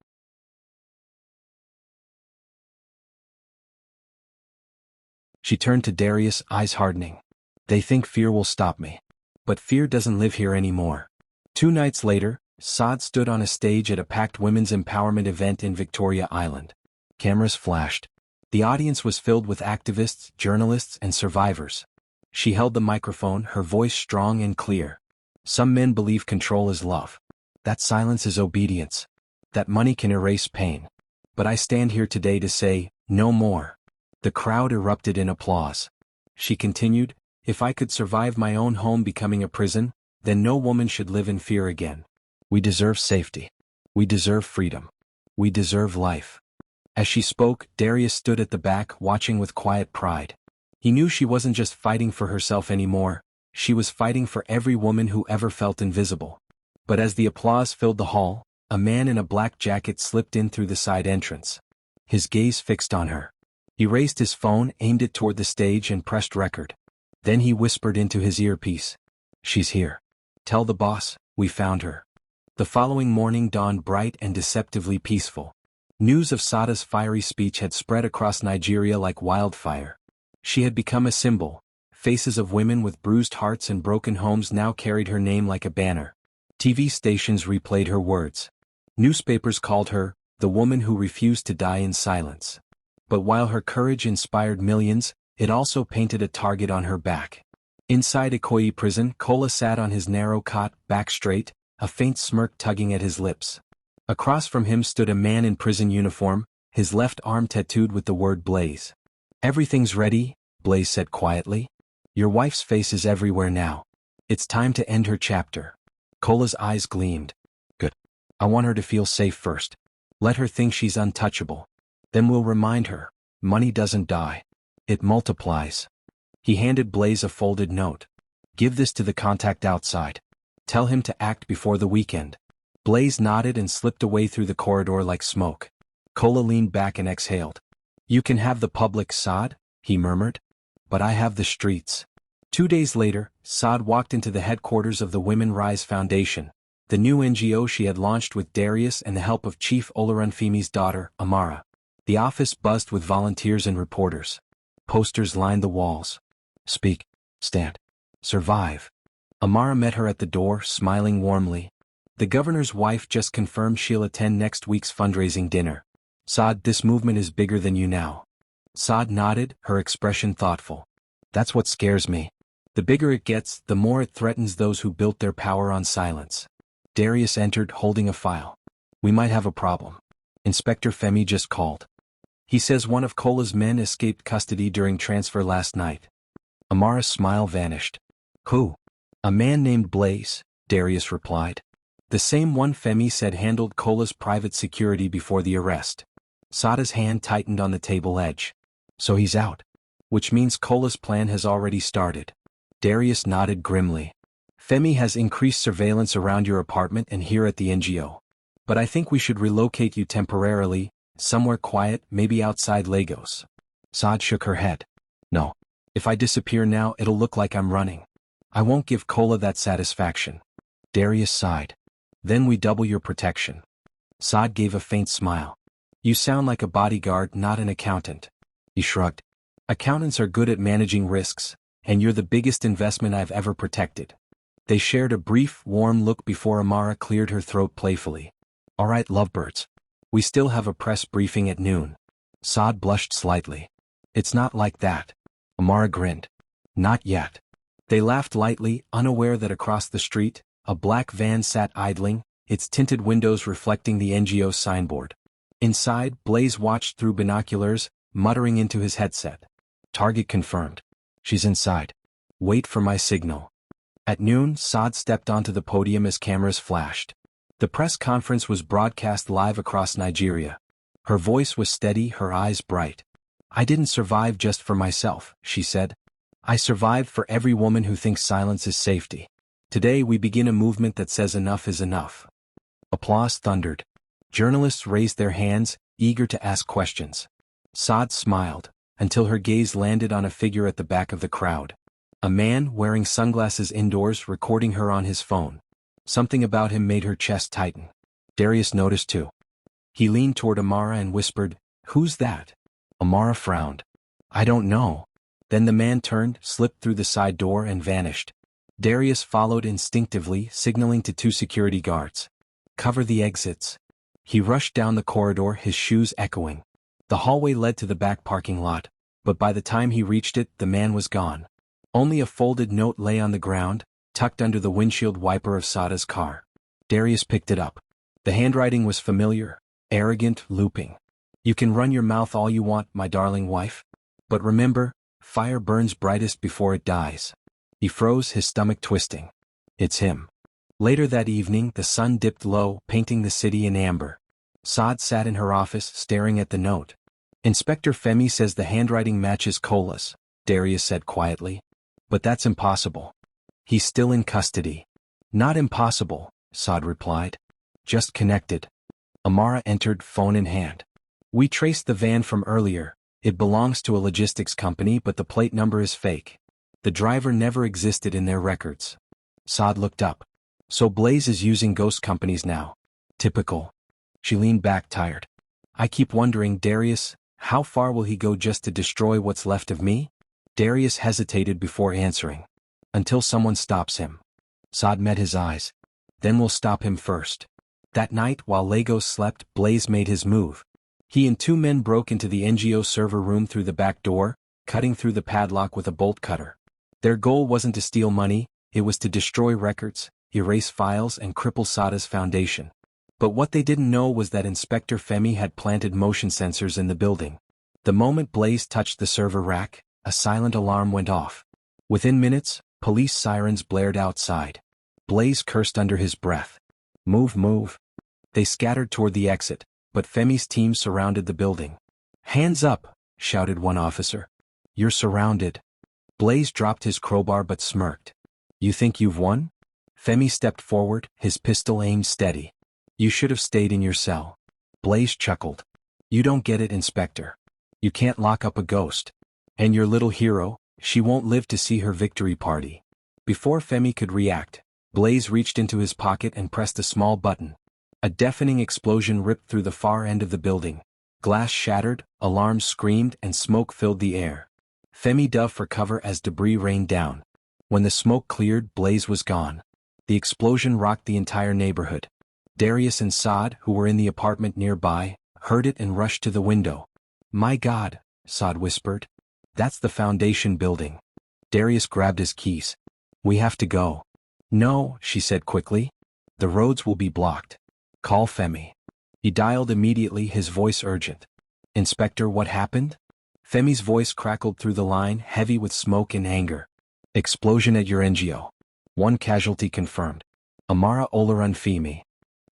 She turned to Darius, eyes hardening. They think fear will stop me. But fear doesn't live here anymore. 2 nights later, Sade stood on a stage at a packed women's empowerment event in Victoria Island. Cameras flashed. The audience was filled with activists, journalists, and survivors. She held the microphone, her voice strong and clear. Some men believe control is love. That silence is obedience. That money can erase pain. But I stand here today to say, no more. The crowd erupted in applause. She continued, if I could survive my own home becoming a prison, then no woman should live in fear again. We deserve safety. We deserve freedom. We deserve life. As she spoke, Darius stood at the back, watching with quiet pride. He knew she wasn't just fighting for herself anymore, she was fighting for every woman who ever felt invisible. But as the applause filled the hall, a man in a black jacket slipped in through the side entrance. His gaze fixed on her. He raised his phone, aimed it toward the stage and pressed record. Then he whispered into his earpiece. She's here. Tell the boss, we found her. The following morning dawned bright and deceptively peaceful. News of Sade's fiery speech had spread across Nigeria like wildfire. She had become a symbol. Faces of women with bruised hearts and broken homes now carried her name like a banner. TV stations replayed her words. Newspapers called her, the woman who refused to die in silence. But while her courage inspired millions, it also painted a target on her back. Inside Ikoyi prison, Kola sat on his narrow cot, back straight, a faint smirk tugging at his lips. Across from him stood a man in prison uniform, his left arm tattooed with the word Blaze. Everything's ready, Blaze said quietly. Your wife's face is everywhere now. It's time to end her chapter. Kola's eyes gleamed. Good. I want her to feel safe first. Let her think she's untouchable. Then we'll remind her, money doesn't die. It multiplies. He handed Blaze a folded note. Give this to the contact outside. Tell him to act before the weekend. Blaze nodded and slipped away through the corridor like smoke. Kola leaned back and exhaled. You can have the public, Sade, he murmured. But I have the streets. 2 days later, Sade walked into the headquarters of the Women Rise Foundation, the new NGO she had launched with Darius and the help of Chief Olaranfimi's daughter, Amara. The office buzzed with volunteers and reporters. Posters lined the walls. Speak. Stand. Survive. Amara met her at the door, smiling warmly. The governor's wife just confirmed she'll attend next week's fundraising dinner. Sade, this movement is bigger than you now. Sade nodded, her expression thoughtful. That's what scares me. The bigger it gets, the more it threatens those who built their power on silence. Darius entered, holding a file. We might have a problem. Inspector Femi just called. He says one of Kola's men escaped custody during transfer last night. Amara's smile vanished. Who? A man named Blaze, Darius replied. The same one Femi said handled Kola's private security before the arrest. Sade's hand tightened on the table edge. So he's out. Which means Kola's plan has already started. Darius nodded grimly. Femi has increased surveillance around your apartment and here at the NGO. But I think we should relocate you temporarily, somewhere quiet, maybe outside Lagos. Sade shook her head. No. If I disappear now, it'll look like I'm running. I won't give Kola that satisfaction. Darius sighed. Then we double your protection. Sade gave a faint smile. You sound like a bodyguard, not an accountant. He shrugged. Accountants are good at managing risks, and you're the biggest investment I've ever protected. They shared a brief, warm look before Amara cleared her throat playfully. All right, lovebirds. We still have a press briefing at noon. Sade blushed slightly. It's not like that. Amara grinned. Not yet. They laughed lightly, unaware that across the street, a black van sat idling, its tinted windows reflecting the NGO signboard. Inside, Blaze watched through binoculars, muttering into his headset. Target confirmed. She's inside. Wait for my signal. At noon, Sade stepped onto the podium as cameras flashed. The press conference was broadcast live across Nigeria. Her voice was steady, her eyes bright. I didn't survive just for myself, she said. I survived for every woman who thinks silence is safety. Today we begin a movement that says enough is enough. Applause thundered. Journalists raised their hands, eager to ask questions. Sade smiled, until her gaze landed on a figure at the back of the crowd. A man wearing sunglasses indoors recording her on his phone. Something about him made her chest tighten. Darius noticed too. He leaned toward Amara and whispered, "Who's that?" Amara frowned. "I don't know." Then the man turned, slipped through the side door and vanished. Darius followed instinctively, signaling to two security guards. "Cover the exits." He rushed down the corridor, his shoes echoing. The hallway led to the back parking lot, but by the time he reached it, the man was gone. Only a folded note lay on the ground, tucked under the windshield wiper of Sade's car. Darius picked it up. The handwriting was familiar, arrogant, looping. "You can run your mouth all you want, my darling wife. But remember, fire burns brightest before it dies." He froze, his stomach twisting. It's him. Later that evening, the sun dipped low, painting the city in amber. Sade sat in her office, staring at the note. "Inspector Femi says the handwriting matches Kola's," Darius said quietly. "But that's impossible. He's still in custody." "Not impossible," Sade replied. "Just connected." Amara entered, phone in hand. "We traced the van from earlier. It belongs to a logistics company, but the plate number is fake. The driver never existed in their records." Sade looked up. "So Blaze is using ghost companies now." "Typical." She leaned back, tired. "I keep wondering, Darius, how far will he go just to destroy what's left of me?" Darius hesitated before answering. "Until someone stops him." Sade met his eyes. "Then we'll stop him first." That night, while Lagos slept, Blaze made his move. He and two men broke into the NGO server room through the back door, cutting through the padlock with a bolt cutter. Their goal wasn't to steal money, it was to destroy records, erase files, and cripple Sade's foundation. But what they didn't know was that Inspector Femi had planted motion sensors in the building. The moment Blaze touched the server rack, a silent alarm went off. Within minutes, police sirens blared outside. Blaze cursed under his breath. "Move, move." They scattered toward the exit, but Femi's team surrounded the building. "Hands up," shouted one officer. "You're surrounded." Blaze dropped his crowbar but smirked. "You think you've won?" Femi stepped forward, his pistol aimed steady. "You should have stayed in your cell." Blaze chuckled. "You don't get it, Inspector. You can't lock up a ghost. And your little hero, she won't live to see her victory party." Before Femi could react, Blaze reached into his pocket and pressed a small button. A deafening explosion ripped through the far end of the building. Glass shattered, alarms screamed, and smoke filled the air. Femi dove for cover as debris rained down. When the smoke cleared, Blaze was gone. The explosion rocked the entire neighborhood. Darius and Sade, who were in the apartment nearby, heard it and rushed to the window. "My God," Sade whispered. "That's the foundation building." Darius grabbed his keys. "We have to go." "No," she said quickly. "The roads will be blocked. Call Femi." He dialed immediately, his voice urgent. Inspector, what happened? Femi's voice crackled through the line, heavy with smoke and anger. Explosion at your NGO. One casualty confirmed. Amara Olaranfimi.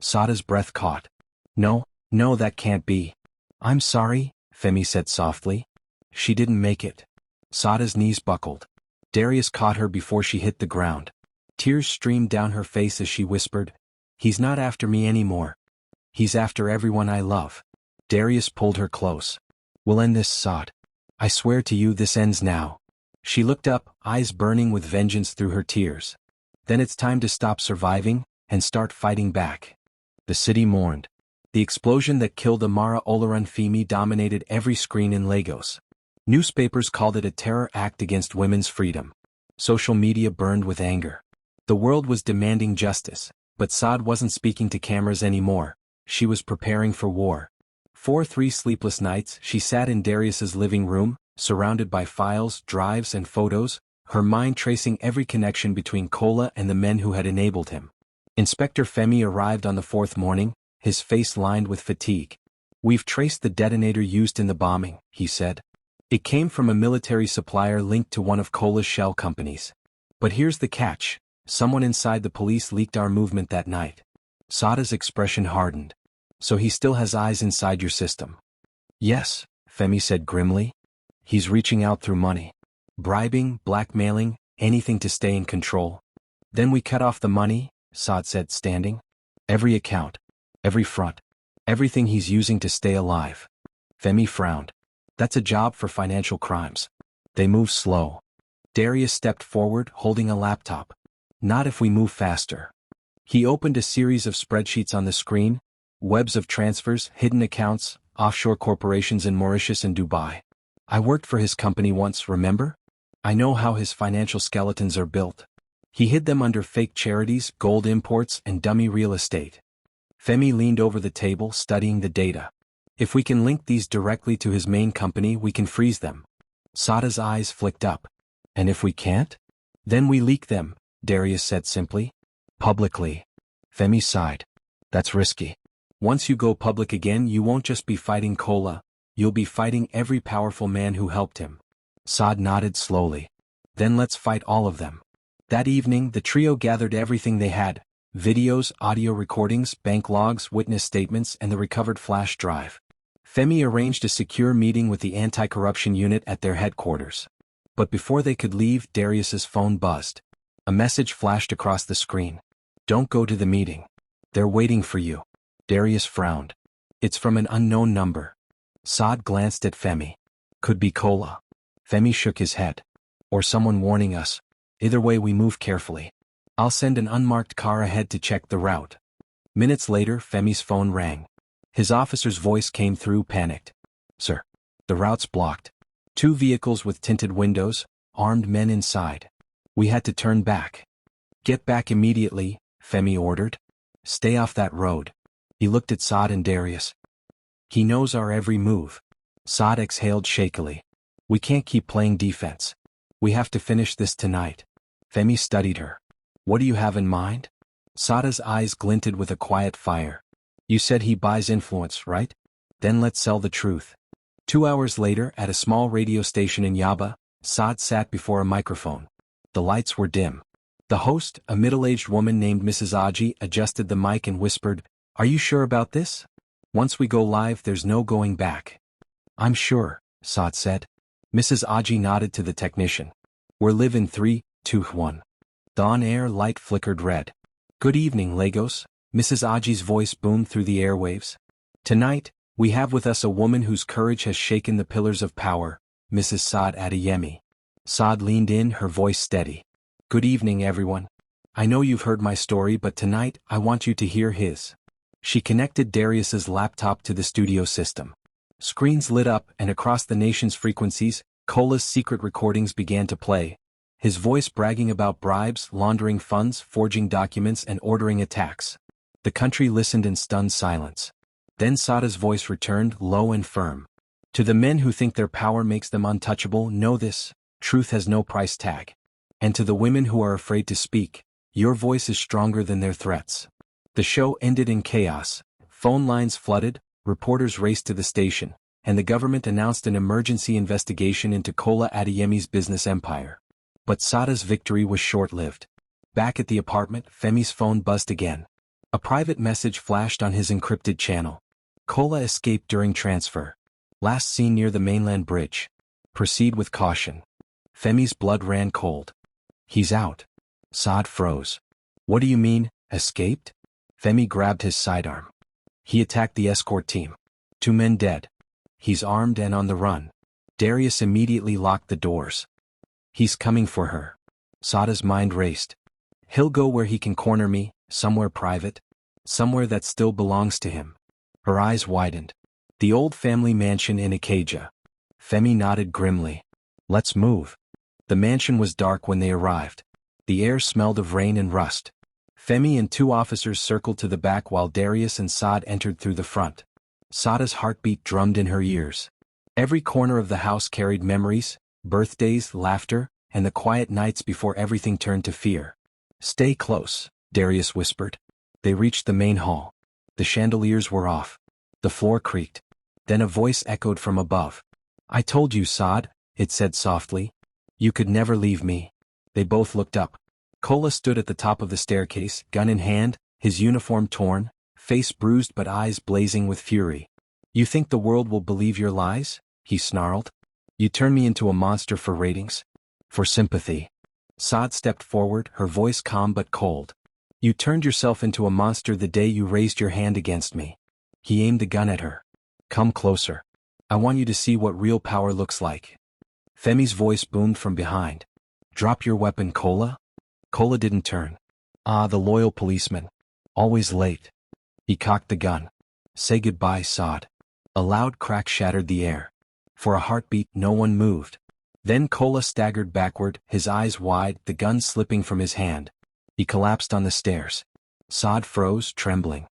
Sade's breath caught. No, that can't be. I'm sorry, Femi said softly. She didn't make it. Sade's knees buckled. Darius caught her before she hit the ground. Tears streamed down her face as she whispered, "He's not after me anymore. He's after everyone I love." Darius pulled her close. "We'll end this, Sade. I swear to you this ends now." She looked up, eyes burning with vengeance through her tears. "Then it's time to stop surviving and start fighting back." The city mourned. The explosion that killed Amara Olaranfimi dominated every screen in Lagos. Newspapers called it a terror act against women's freedom. Social media burned with anger. The world was demanding justice, but Sade wasn't speaking to cameras anymore. She was preparing for war. For 3 sleepless nights, she sat in Darius's living room, surrounded by files, drives, and photos, her mind tracing every connection between Kola and the men who had enabled him. Inspector Femi arrived on the 4th morning, his face lined with fatigue. "We've traced the detonator used in the bombing," he said. "It came from a military supplier linked to one of Kola's shell companies. But here's the catch. Someone inside the police leaked our movement that night." Sade's expression hardened. "So he still has eyes inside your system?" "Yes," Femi said grimly. "He's reaching out through money. Bribing, blackmailing, anything to stay in control." "Then we cut off the money," Sade said, standing. "Every account. Every front. Everything he's using to stay alive." Femi frowned. "That's a job for financial crimes." They moved slow. Darius stepped forward, holding a laptop. "Not if we move faster." He opened a series of spreadsheets on the screen, webs of transfers, hidden accounts, offshore corporations in Mauritius and Dubai. "I worked for his company once, remember? I know how his financial skeletons are built. He hid them under fake charities, gold imports, and dummy real estate." Femi leaned over the table, studying the data. "If we can link these directly to his main company, we can freeze them." Sade's eyes flicked up. "And if we can't? Then we leak them," Darius said simply. "Publicly." Femi sighed. "That's risky. Once you go public again, you won't just be fighting Kola, you'll be fighting every powerful man who helped him." Sade nodded slowly. "Then let's fight all of them." That evening, the trio gathered everything they had: videos, audio recordings, bank logs, witness statements, and the recovered flash drive. Femi arranged a secure meeting with the anti-corruption unit at their headquarters. But before they could leave, Darius's phone buzzed. A message flashed across the screen. "Don't go to the meeting. They're waiting for you." Darius frowned. "It's from an unknown number." Sade glanced at Femi. "Could be Kola." Femi shook his head. "Or someone warning us. Either way, we move carefully. I'll send an unmarked car ahead to check the route." Minutes later, Femi's phone rang. His officer's voice came through, panicked. "Sir, the route's blocked. 2 vehicles with tinted windows, armed men inside. We had to turn back." "Get back immediately," Femi ordered. "Stay off that road." He looked at Sade and Darius. "He knows our every move." Sade exhaled shakily. "We can't keep playing defense. We have to finish this tonight." Femi studied her. "What do you have in mind?" Sade's eyes glinted with a quiet fire. "You said he buys influence, right? Then let's sell the truth." 2 hours later, at a small radio station in Yaba, Sade sat before a microphone. The lights were dim. The host, a middle-aged woman named Mrs. Aji, adjusted the mic and whispered, "Are you sure about this? Once we go live, there's no going back." "I'm sure," Sade said. Mrs. Aji nodded to the technician. "We're live in 3, 2, 1. The on-air light flickered red. "Good evening, Lagos," Mrs. Aji's voice boomed through the airwaves. "Tonight, we have with us a woman whose courage has shaken the pillars of power, Mrs. Sade Adeyemi." Sade leaned in, her voice steady. "Good evening, everyone. I know you've heard my story, but tonight, I want you to hear his." She connected Darius's laptop to the studio system. Screens lit up, and across the nation's frequencies, Kola's secret recordings began to play. His voice bragging about bribes, laundering funds, forging documents, and ordering attacks. The country listened in stunned silence. Then Sade's voice returned, low and firm. "To the men who think their power makes them untouchable, know this: truth has no price tag. And to the women who are afraid to speak, your voice is stronger than their threats." The show ended in chaos. Phone lines flooded, reporters raced to the station, and the government announced an emergency investigation into Kola Adeyemi's business empire. But Sade's victory was short-lived. Back at the apartment, Femi's phone buzzed again. A private message flashed on his encrypted channel. Kola escaped during transfer. Last seen near the mainland bridge. Proceed with caution. Femi's blood ran cold. He's out. Sade froze. What do you mean, escaped? Femi grabbed his sidearm. He attacked the escort team. 2 men dead. He's armed and on the run. Darius immediately locked the doors. He's coming for her. Sade's mind raced. He'll go where he can corner me, somewhere private. Somewhere that still belongs to him. Her eyes widened. The old family mansion in Ikeja. Femi nodded grimly. Let's move. The mansion was dark when they arrived. The air smelled of rain and rust. Femi and 2 officers circled to the back while Darius and Sade entered through the front. Sade's heartbeat drummed in her ears. Every corner of the house carried memories, birthdays, laughter, and the quiet nights before everything turned to fear. Stay close, Darius whispered. They reached the main hall. The chandeliers were off. The floor creaked. Then a voice echoed from above. I told you, Sade, it said softly. You could never leave me. They both looked up. Kola stood at the top of the staircase, gun in hand, his uniform torn, face bruised but eyes blazing with fury. You think the world will believe your lies? He snarled. You turn me into a monster for ratings? For sympathy. Sade stepped forward, her voice calm but cold. You turned yourself into a monster the day you raised your hand against me. He aimed the gun at her. Come closer. I want you to see what real power looks like. Femi's voice boomed from behind. Drop your weapon, Kola? Kola didn't turn. Ah, the loyal policeman. Always late. He cocked the gun. Say goodbye, Sade. A loud crack shattered the air. For a heartbeat, no one moved. Then Kola staggered backward, his eyes wide, the gun slipping from his hand. He collapsed on the stairs. Sade froze, trembling.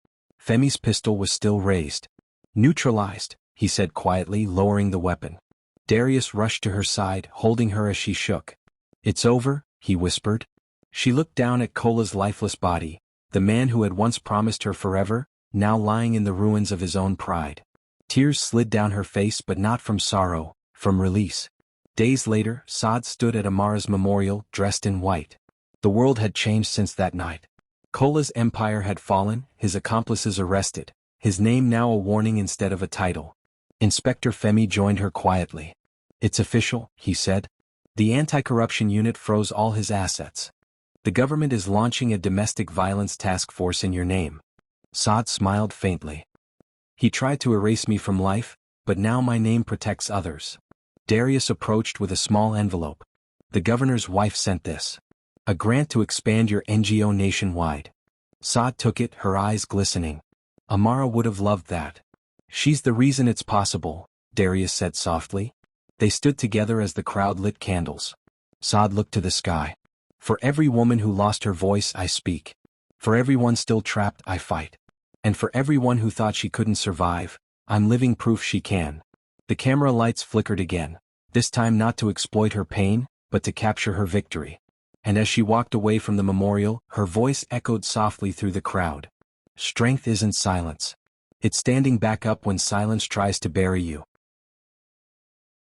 Femi's pistol was still raised. Neutralized, he said quietly, lowering the weapon. Darius rushed to her side, holding her as she shook. It's over, he whispered. She looked down at Kola's lifeless body, the man who had once promised her forever, now lying in the ruins of his own pride. Tears slid down her face, but not from sorrow, from release. Days later, Sade stood at Amara's memorial, dressed in white. The world had changed since that night. Kola's empire had fallen, his accomplices arrested, his name now a warning instead of a title. Inspector Femi joined her quietly. It's official, he said. The anti-corruption unit froze all his assets. The government is launching a domestic violence task force in your name. Sade smiled faintly. He tried to erase me from life, but now my name protects others. Darius approached with a small envelope. The governor's wife sent this. A grant to expand your NGO nationwide. Sade took it, her eyes glistening. Amara would have loved that. She's the reason it's possible, Darius said softly. They stood together as the crowd lit candles. Sade looked to the sky. For every woman who lost her voice, I speak. For everyone still trapped, I fight. And for everyone who thought she couldn't survive, I'm living proof she can. The camera lights flickered again, this time not to exploit her pain, but to capture her victory. And as she walked away from the memorial, her voice echoed softly through the crowd. Strength isn't silence. It's standing back up when silence tries to bury you.